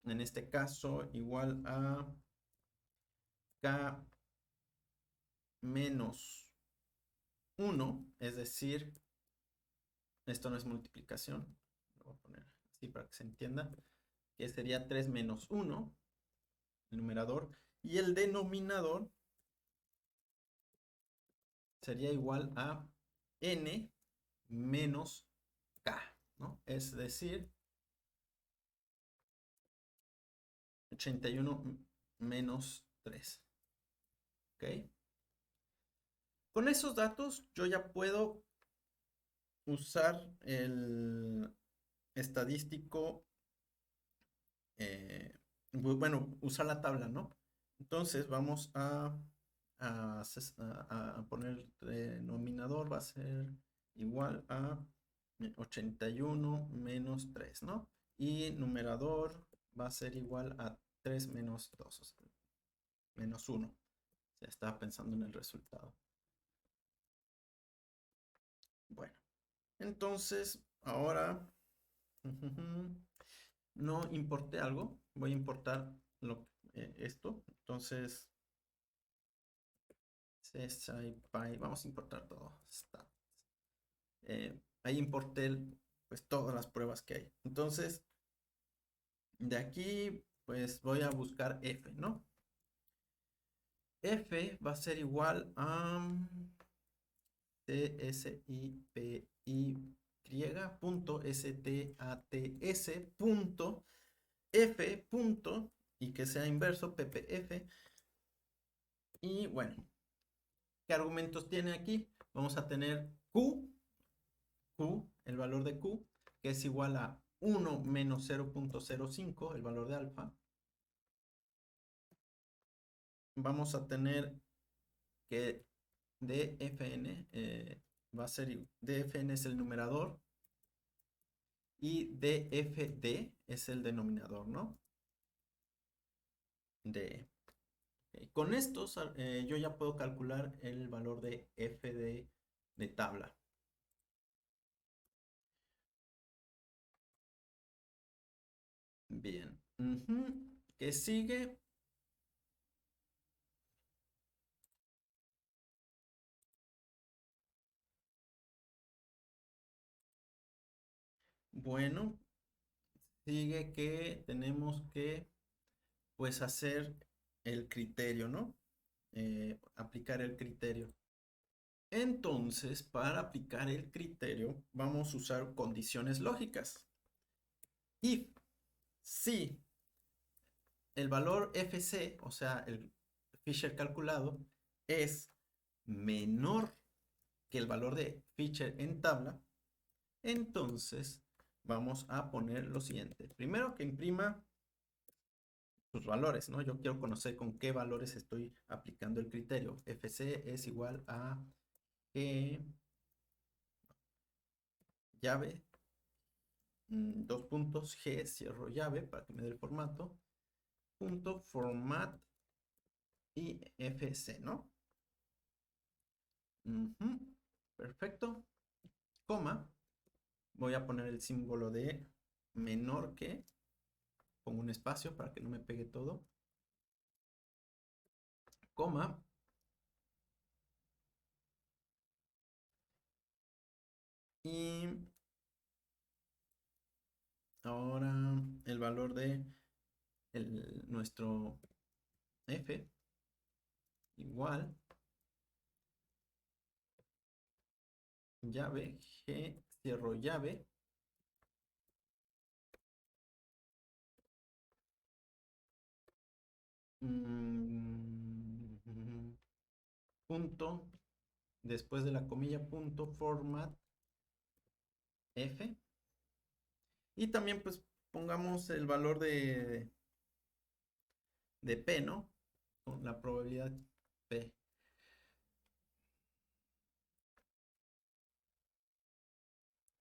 A: en este caso, igual a K menos 1, es decir, esto no es multiplicación, lo voy a poner así para que se entienda, que sería 3 menos 1, el numerador, y el denominador sería igual a n menos k, ¿no? Es decir, 81 menos 3. ¿Ok? Con esos datos yo ya puedo usar el estadístico, bueno, usar la tabla, ¿no? Entonces vamos a poner denominador, va a ser igual a 81 menos 3, ¿no? Y numerador va a ser igual a 3 menos 2, o sea, menos 1. Ya estaba pensando en el resultado. Bueno, entonces ahora no importé algo, voy a importar esto. Entonces, vamos a importar todo. Ahí importé pues todas las pruebas que hay. Entonces, de aquí pues voy a buscar f, ¿no? F va a ser igual a TSIPY.STATS.F punto, y que sea inverso PPF. Y bueno, ¿qué argumentos tiene aquí? Vamos a tener Q, el valor de Q, que es igual a 1 menos 0.05, el valor de alfa. Vamos a tener que DFN va a ser, DFN es el numerador y DFD es el denominador, ¿no? De okay. Con estos yo ya puedo calcular el valor de FD de tabla. Bien. ¿Qué sigue? Bueno, sigue que tenemos que pues hacer el criterio, ¿no? Aplicar el criterio. Entonces, para aplicar el criterio, vamos a usar condiciones lógicas. If, si el valor FC, o sea, el Fisher calculado, es menor que el valor de Fisher en tabla, entonces vamos a poner lo siguiente. Primero que imprima sus valores, ¿no? Yo quiero conocer con qué valores estoy aplicando el criterio. FC es igual a llave, dos puntos, G, cierro llave para que me dé el formato, punto format y FC, ¿no? Perfecto, coma, voy a poner el símbolo de menor que, pongo un espacio para que no me pegue todo, coma, y ahora el valor de nuestro F igual llave, G, cierro llave, punto, después de la comilla, punto format F. Y también pues pongamos el valor de P, ¿no? Con la probabilidad P.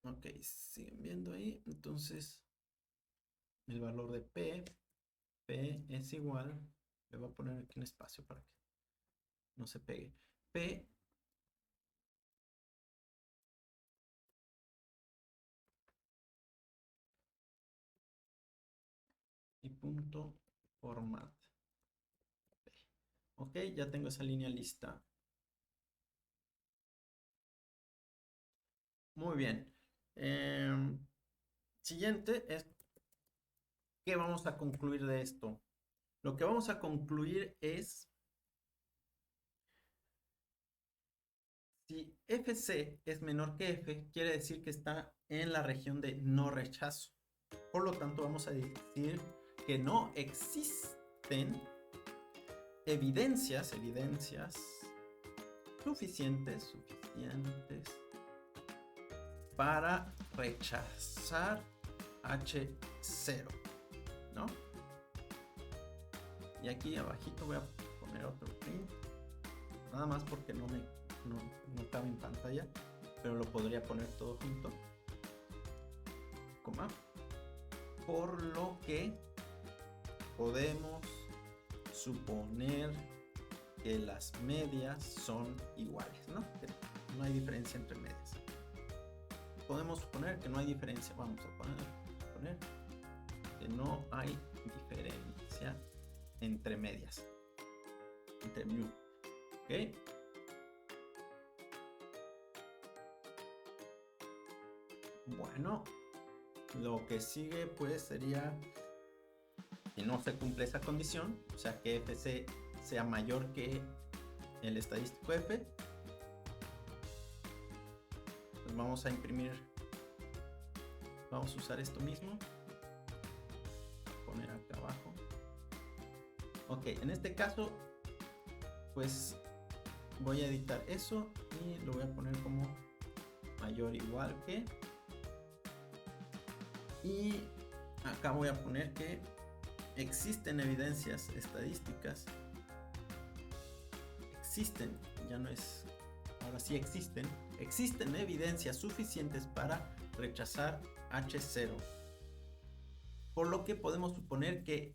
A: Ok, siguen viendo ahí. Entonces, el valor de P es igual, le voy a poner aquí un espacio para que no se pegue. P y punto format. Ok, ya tengo esa línea lista. Muy bien. Siguiente es, ¿qué vamos a concluir de esto? Lo que vamos a concluir es si FC es menor que F, quiere decir que está en la región de no rechazo. Por lo tanto, vamos a decir que no existen evidencias suficientes para rechazar H0, ¿no? Y aquí abajito voy a poner otro print, nada más porque no cabe en pantalla, pero lo podría poner todo junto, coma, por lo que podemos suponer que las medias son iguales, ¿no? Que no hay diferencia entre medias. Podemos suponer que no hay diferencia. Vamos a poner que no hay diferencia entre medias, entre mu. ¿Ok? Bueno, lo que sigue pues sería, si no se cumple esa condición, o sea que FC sea mayor que el estadístico F, pues vamos a imprimir, vamos a usar esto mismo, poner acá abajo. Ok, en este caso pues voy a editar eso y lo voy a poner como mayor o igual que, y acá voy a poner que existen evidencias estadísticas, ya no es, ahora sí existen evidencias suficientes para rechazar H0, por lo que podemos suponer que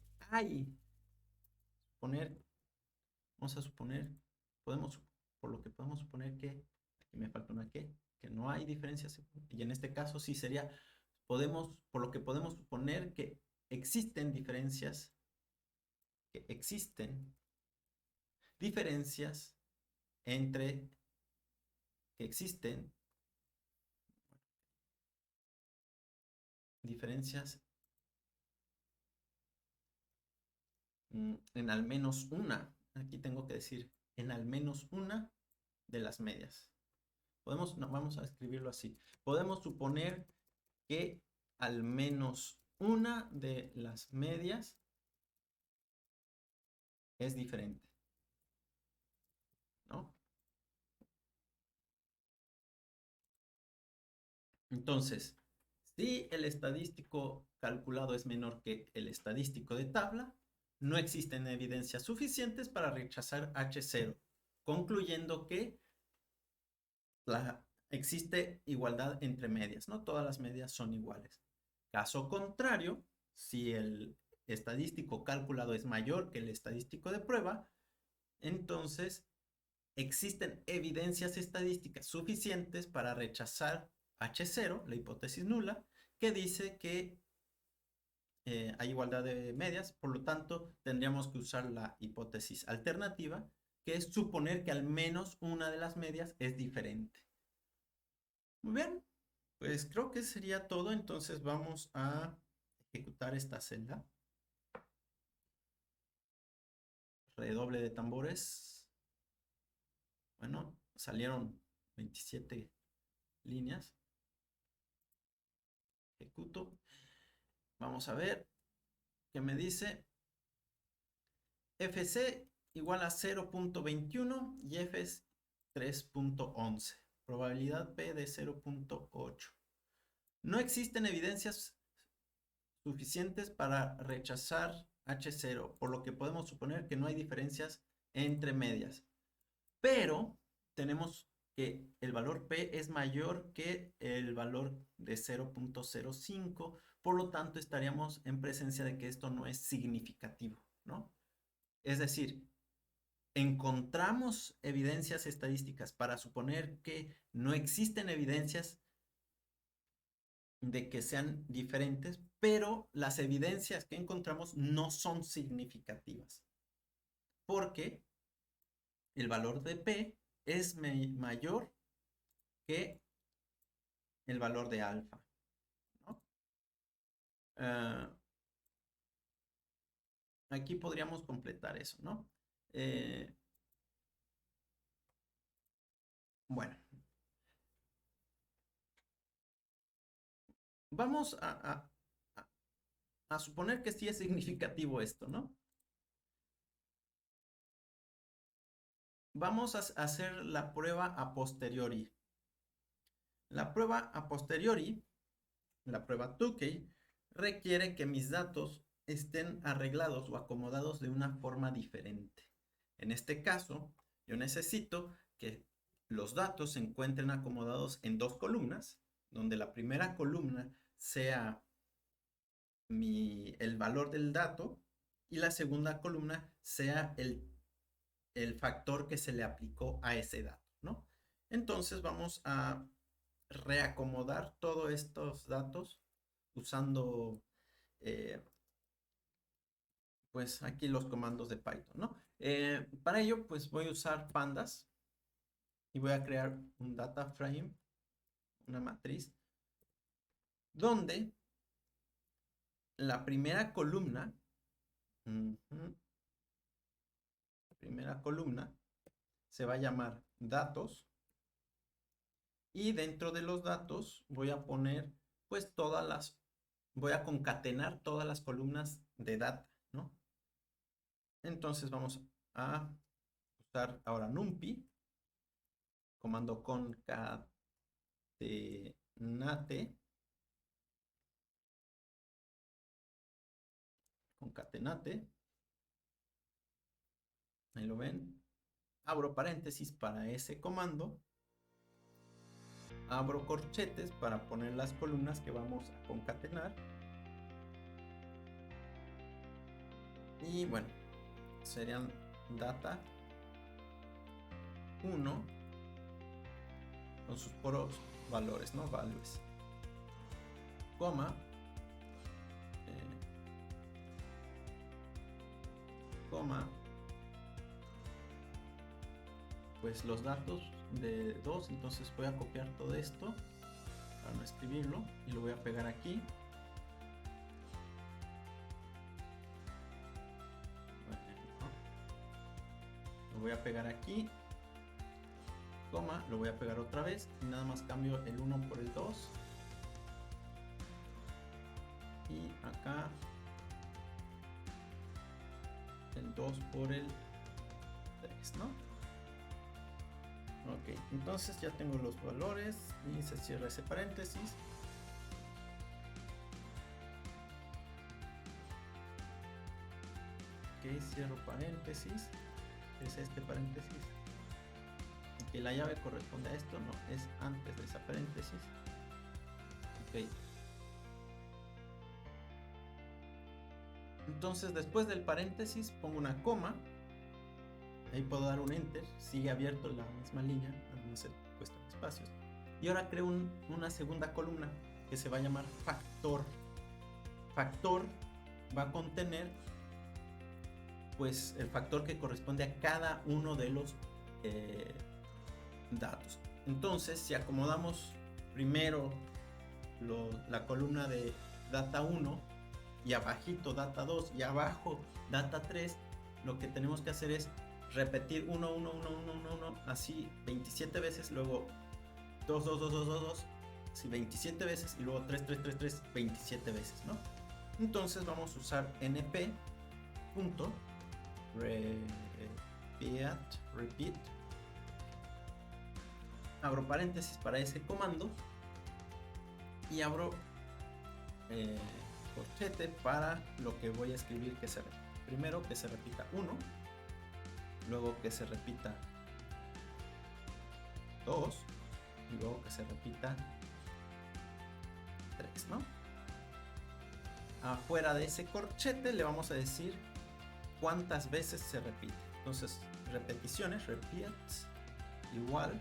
A: por lo que podemos suponer que, aquí me falta una que no hay diferencias, y en este caso sí sería, por lo que podemos suponer que existen diferencias entre, que existen diferencias en al menos una, aquí tengo que decir, en al menos una de las medias. Vamos a escribirlo así. Podemos suponer que al menos una de las medias es diferente, ¿no? Entonces, si el estadístico calculado es menor que el estadístico de tabla, no existen evidencias suficientes para rechazar H0, concluyendo que existe igualdad entre medias, ¿no? Todas las medias son iguales. Caso contrario, si el estadístico calculado es mayor que el estadístico de prueba, entonces existen evidencias estadísticas suficientes para rechazar H0, la hipótesis nula, que dice que hay igualdad de medias, por lo tanto tendríamos que usar la hipótesis alternativa, que es suponer que al menos una de las medias es diferente. Muy bien, pues creo que sería todo, entonces vamos a ejecutar esta celda. Redoble de tambores. Bueno, salieron 27 líneas. Ejecuto. Vamos a ver qué me dice. FC igual a 0.21 y F es 3.11. Probabilidad P de 0.8. No existen evidencias suficientes para rechazar H0, por lo que podemos suponer que no hay diferencias entre medias. Pero tenemos que el valor P es mayor que el valor de 0.05, por lo tanto estaríamos en presencia de que esto no es significativo, ¿no? Es decir, encontramos evidencias estadísticas para suponer que no existen evidencias de que sean diferentes, pero las evidencias que encontramos no son significativas, porque el valor de P es mayor que el valor de alfa, ¿no? Aquí podríamos completar eso, ¿no? Bueno, vamos a suponer que sí es significativo esto, ¿no? Vamos a hacer la prueba a posteriori. La prueba a posteriori, la prueba Tukey, requiere que mis datos estén arreglados o acomodados de una forma diferente. En este caso, yo necesito que los datos se encuentren acomodados en dos columnas, donde la primera columna sea el valor del dato y la segunda columna sea el factor que se le aplicó a ese dato, ¿no? Entonces vamos a reacomodar todos estos datos usando pues aquí los comandos de Python, ¿no? Para ello pues voy a usar pandas y voy a crear un data frame, una matriz, donde la primera columna, se va a llamar datos, y dentro de los datos voy a poner pues voy a concatenar todas las columnas de data, ¿no? Entonces vamos a usar ahora NumPy, comando concatenate, ahí lo ven, abro paréntesis para ese comando, abro corchetes para poner las columnas que vamos a concatenar, y bueno, serían data 1 con sus puros valores, ¿no? Values, coma, pues los datos de 2, entonces voy a copiar todo esto para no escribirlo y lo voy a pegar aquí. Lo voy a pegar aquí, coma, lo voy a pegar otra vez y nada más cambio el 1 por el 2 y acá el 2 por el 3, ¿no? Ok, entonces ya tengo los valores y se cierra ese paréntesis. Ok, cierro paréntesis. Es este paréntesis. Ok, la llave corresponde a esto, no, es antes de esa paréntesis. Ok. Entonces después del paréntesis pongo una coma. Ahí puedo dar un enter, sigue abierto la misma línea, no se cuesta espacios. Y ahora creo una segunda columna que se va a llamar factor. Factor va a contener pues el factor que corresponde a cada uno de los datos. Entonces, si acomodamos primero la columna de data 1 y abajito data 2 y abajo data 3, lo que tenemos que hacer es repetir 1, 1, 1, 1, 1, 1, así 27 veces, luego 2, 2, 2, 2, 2, 2, así 27 veces y luego 3, 3, 3, 3, 27 veces, ¿no? Entonces vamos a usar np punto repeat, abro paréntesis para ese comando y abro corchete para lo que voy a escribir que se repita. Primero que se repita 1, luego que se repita 2 y luego que se repita 3, ¿no? Afuera de ese corchete le vamos a decir cuántas veces se repite. Entonces, repeticiones, repeats, igual.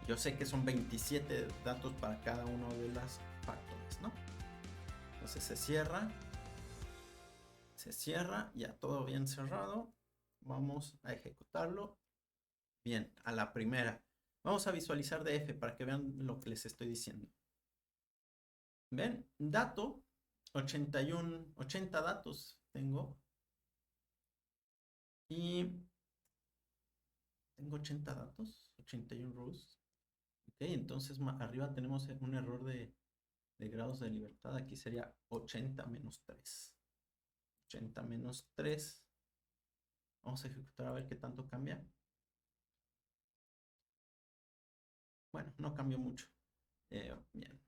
A: Yo sé que son 27 datos para cada uno de las factores, ¿no? Entonces se cierra, ya todo bien cerrado. Vamos a ejecutarlo. Bien, a la primera. Vamos a visualizar DF para que vean lo que les estoy diciendo. ¿Ven? Dato, 80 datos tengo. Y tengo 80 datos, 81 rows. Ok, entonces arriba tenemos un error de grados de libertad. Aquí sería 80 menos 3. 80 menos 3. Vamos a ejecutar a ver qué tanto cambia. Bueno, no cambió mucho. Bien.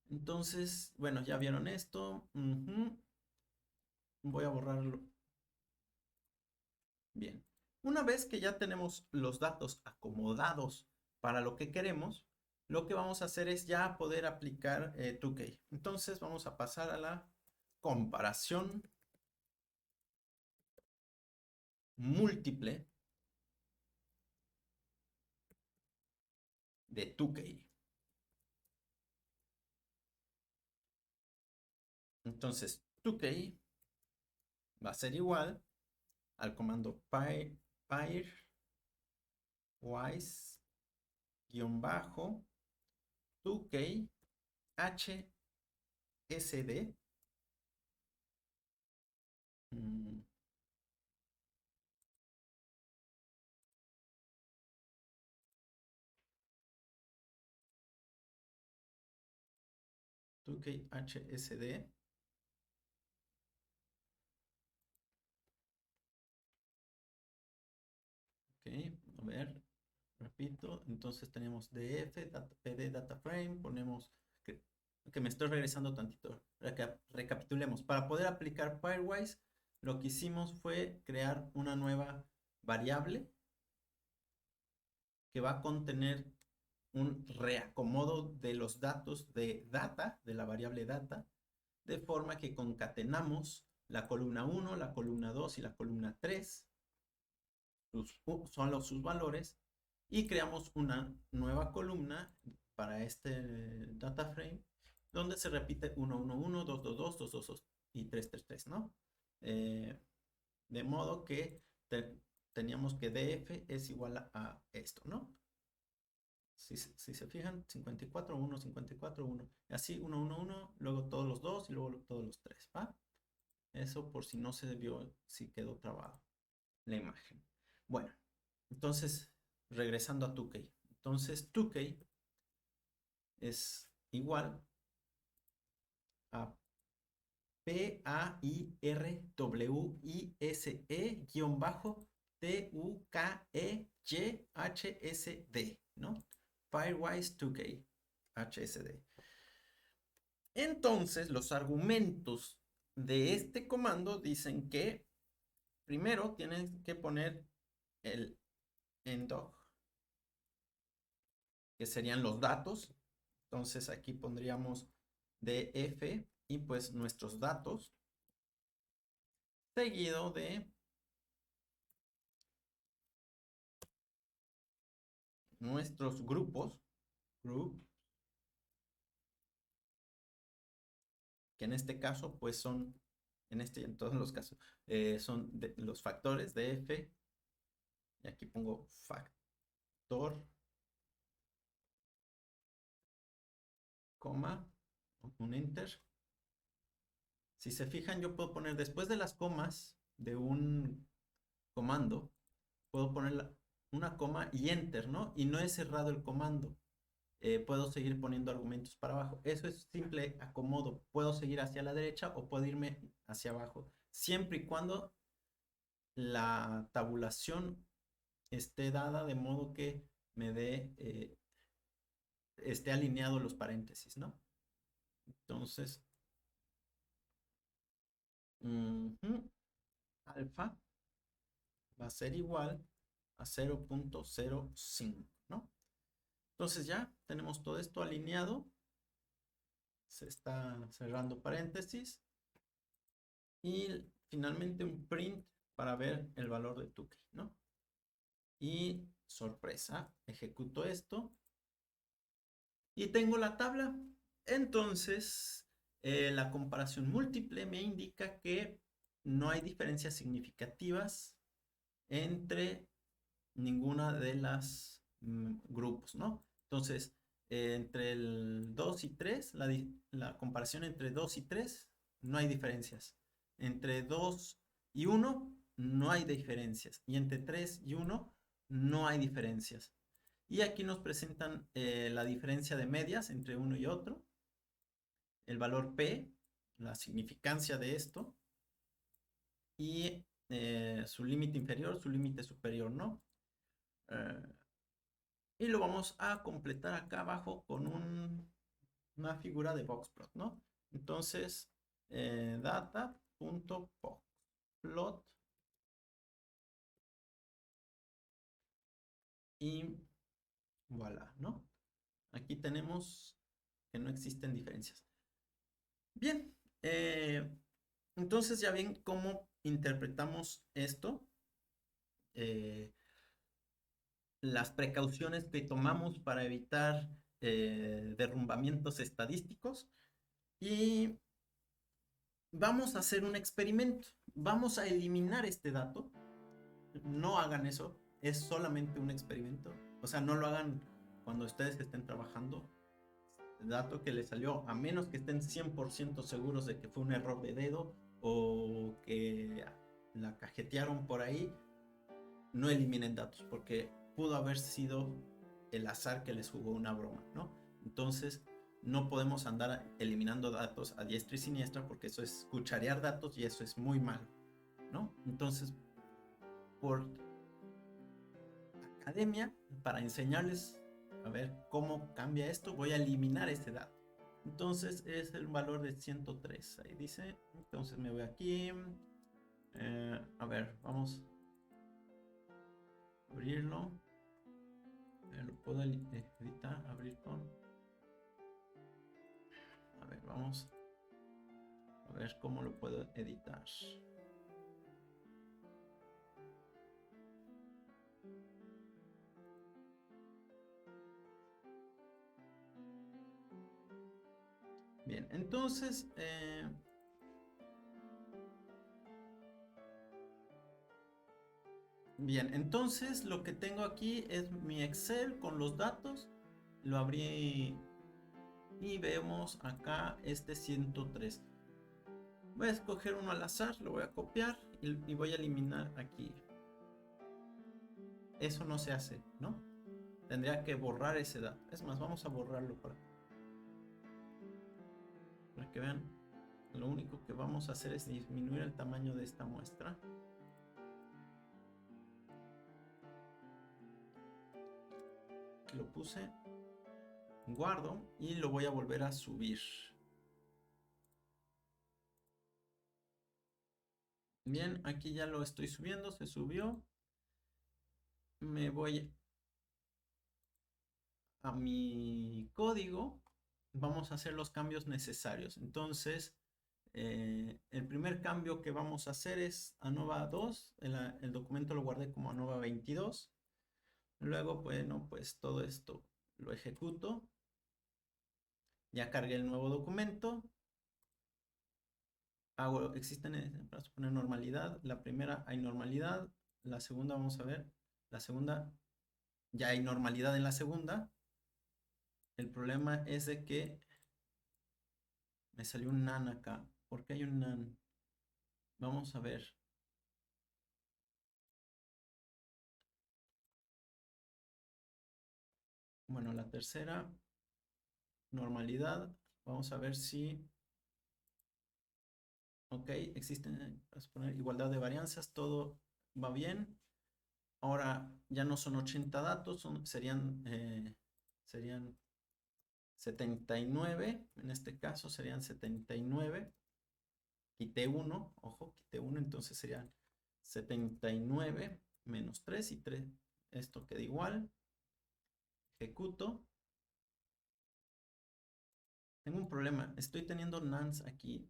A: Entonces, bueno, ya vieron esto. Voy a borrarlo. Bien. Una vez que ya tenemos los datos acomodados para lo que queremos, lo que vamos a hacer es ya poder aplicar 2K. Entonces vamos a pasar a la comparación múltiple de 2K. Entonces 2K va a ser igual al comando pairwise-2K hsd. 2K hsd. Ok, a ver, repito. Entonces tenemos df, pd data frame, ponemos que me estoy regresando tantito. Recapitulemos. Para poder aplicar pairwise, lo que hicimos fue crear una nueva variable que va a contener un reacomodo de los datos de data, de la variable data, de forma que concatenamos la columna 1, la columna 2 y la columna 3, son sus valores, y creamos una nueva columna para este data frame, donde se repite 1, 1, 1, 2, 2, 2, 2, 2, 2 y 3, 3, 3, ¿no? De modo que teníamos que df es igual a esto, ¿no? Si se fijan, 54, 1, 54, 1. Así, 1, 1, 1, luego todos los 2 y luego todos los 3, ¿va? Eso por si no se vio, si quedó trabado la imagen. Bueno, entonces, regresando a 2K. Entonces, 2K es igual a pairwise-tukeyhsd, ¿no? Pairwise 2K hsd. Entonces, los argumentos de este comando dicen que primero tienen que poner el endog, que serían los datos. Entonces aquí pondríamos df y pues nuestros datos, seguido de nuestros grupos, que en este caso pues son, en todos los casos, son los factores de f, y aquí pongo factor, coma, un enter. Si se fijan, yo puedo poner después de las comas de un comando, puedo poner una coma y enter, ¿no? Y no he cerrado el comando. Puedo seguir poniendo argumentos para abajo. Eso es simple acomodo. Puedo seguir hacia la derecha o puedo irme hacia abajo, siempre y cuando la tabulación esté dada de modo que me dé, esté alineado los paréntesis, ¿no? Entonces, alfa va a ser igual a 0.05, ¿no? Entonces ya tenemos todo esto alineado. Se está cerrando paréntesis. Y finalmente un print para ver el valor de Tukey, ¿no? Y sorpresa, ejecuto esto y tengo la tabla. Entonces, la comparación múltiple me indica que no hay diferencias significativas entre ninguna de las grupos, ¿no? Entonces, entre el 2 y 3, la comparación entre 2 y 3, no hay diferencias. Entre 2 y 1, no hay diferencias. Y entre 3 y 1, no hay diferencias. Y aquí nos presentan la diferencia de medias entre uno y otro, el valor P, la significancia de esto, y su límite inferior, su límite superior, ¿no? Y lo vamos a completar acá abajo con una figura de boxplot, ¿no? Entonces, data.boxplot y voilà, ¿no? Aquí tenemos que no existen diferencias. Bien, entonces ya ven cómo interpretamos esto. Las precauciones que tomamos para evitar derrumbamientos estadísticos. Y vamos a hacer un experimento. Vamos a eliminar este dato. No hagan eso. Es solamente un experimento. O sea, no lo hagan cuando ustedes estén trabajando. El dato que les salió, a menos que estén 100% seguros de que fue un error de dedo o que la cajetearon por ahí, no eliminen datos porque pudo haber sido el azar que les jugó una broma, ¿no? Entonces, no podemos andar eliminando datos a diestra y siniestra porque eso es cucharear datos y eso es muy malo, ¿no? Entonces, por academia, para enseñarles a ver cómo cambia esto, voy a eliminar este dato. Entonces es el valor de 103, ahí dice. Entonces me voy aquí. A ver, vamos a abrirlo. Lo puedo editar, abrir con. A ver, vamos a ver cómo lo puedo editar. Bien, entonces bien, entonces lo que tengo aquí es mi Excel con los datos. Lo abrí y vemos acá este 103. Voy a escoger uno al azar, lo voy a copiar y voy a eliminar aquí. Eso no se hace, ¿no? Tendría que borrar ese dato. Es más, vamos a borrarlo para que vean. Lo único que vamos a hacer es disminuir el tamaño de esta muestra. Lo puse, guardo y lo voy a volver a subir. Bien, aquí ya lo estoy subiendo, se subió. Me voy a mi código. Vamos a hacer los cambios necesarios. Entonces, el primer cambio que vamos a hacer es ANOVA 2. El documento lo guardé como ANOVA 22. Luego, bueno, pues todo esto lo ejecuto. Ya cargué el nuevo documento. Existen, para suponer normalidad. La primera hay normalidad. La segunda, vamos a ver. La segunda, ya hay normalidad en la segunda. El problema es de que me salió un nan acá. ¿Por qué hay un nan? Vamos a ver. Bueno, la tercera, normalidad. Vamos a ver si... Ok, existen, vamos a poner igualdad de varianzas, todo va bien. Ahora ya no son 80 datos, serían 79. En este caso serían 79. Quité 1, ojo, quité 1, entonces serían 79 menos 3 y 3. esto queda igual. Ejecuto. Tengo un problema. Estoy teniendo nans aquí.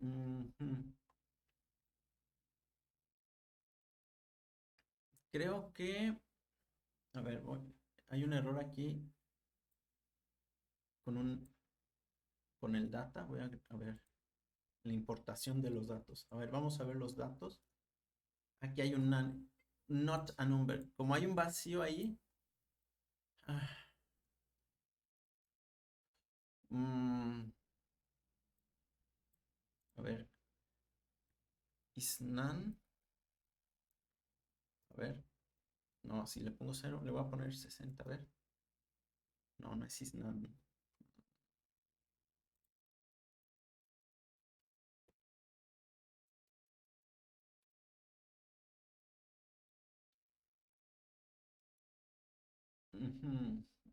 A: Creo que... A ver, hay un error aquí con el data. Voy a ver la importación de los datos. A ver, vamos a ver los datos. Aquí hay un not a number. Como hay un vacío ahí. A ver. Is none. A ver. No, si le pongo 0, le voy a poner 60. A ver. No, no es is none.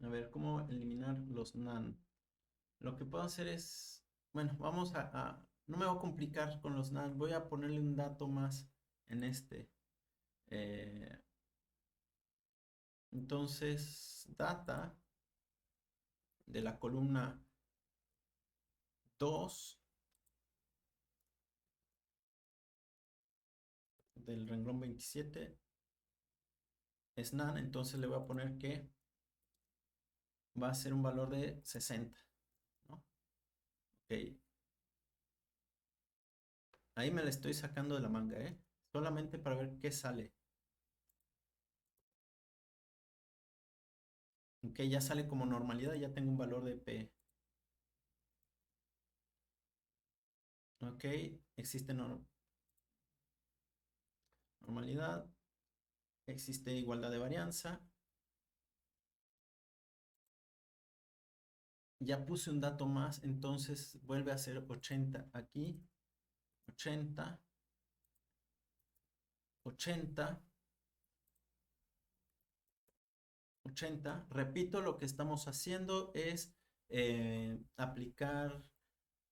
A: A ver, ¿cómo eliminar los none? Lo que puedo hacer es, bueno, vamos no me voy a complicar con los none, voy a ponerle un dato más en este. Entonces, data de la columna 2 del renglón 27 es none, entonces le voy a poner que va a ser un valor de 60, ¿no? Ok. Ahí me la estoy sacando de la manga, solamente para ver qué sale. Ok, ya sale como normalidad, ya tengo un valor de P. Ok, existe normalidad, existe igualdad de varianza. Ya puse un dato más, entonces vuelve a ser 80 aquí, 80, 80, 80. Repito, lo que estamos haciendo es aplicar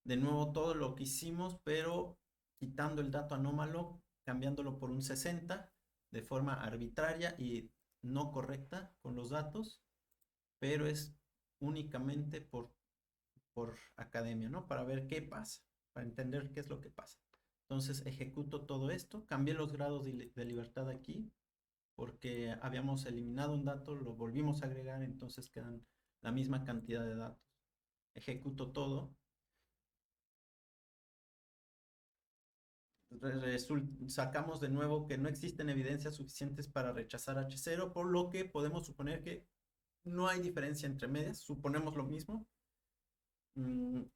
A: de nuevo todo lo que hicimos, pero quitando el dato anómalo, cambiándolo por un 60 de forma arbitraria y no correcta con los datos, pero es únicamente por academia, ¿no? Para ver qué pasa, para entender qué es lo que pasa. Entonces ejecuto todo esto, cambié los grados de libertad aquí, porque habíamos eliminado un dato, lo volvimos a agregar, entonces quedan la misma cantidad de datos. Ejecuto todo. Sacamos de nuevo que no existen evidencias suficientes para rechazar H0, por lo que podemos suponer que no hay diferencia entre medias. Suponemos lo mismo.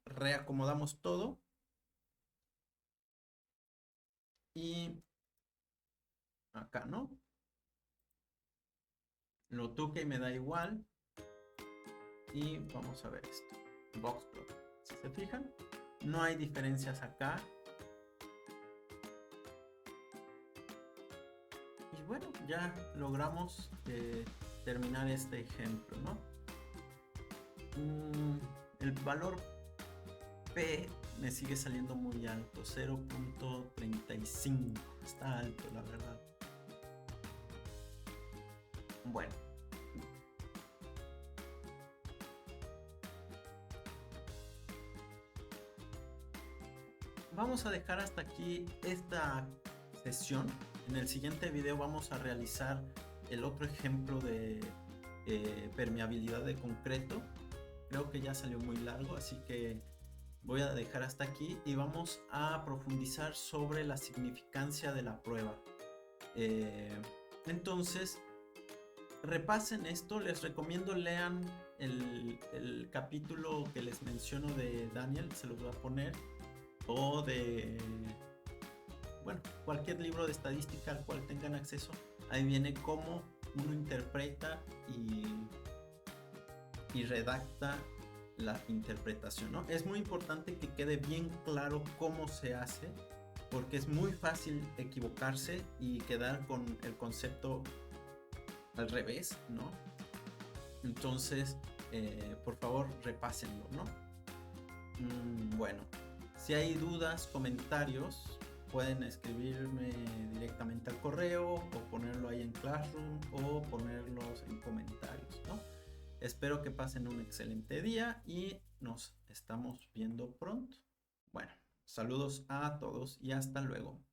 A: Reacomodamos todo. Y acá, ¿no? Lo toque y me da igual. Y vamos a ver esto. Boxplot. Si se fijan, no hay diferencias acá. Y bueno, ya logramos terminar este ejemplo, ¿no? El valor P me sigue saliendo muy alto, 0.35. Está alto, la verdad. Bueno. Vamos a dejar hasta aquí esta sesión. En el siguiente video vamos a realizar el otro ejemplo de permeabilidad de concreto. Creo que ya salió muy largo, así que voy a dejar hasta aquí y vamos a profundizar sobre la significancia de la prueba. Entonces, repasen esto. Les recomiendo lean el capítulo que les menciono de Daniel, se los voy a poner, o de, bueno, cualquier libro de estadística al cual tengan acceso. Ahí viene cómo uno interpreta y redacta la interpretación, ¿no? Es muy importante que quede bien claro cómo se hace, porque es muy fácil equivocarse y quedar con el concepto al revés, ¿no? Entonces, por favor, repásenlo, ¿no? Bueno, si hay dudas, comentarios, pueden escribirme directamente al correo o ponerlo ahí en Classroom o ponerlos en comentarios, ¿no? Espero que pasen un excelente día y nos estamos viendo pronto. Bueno, saludos a todos y hasta luego.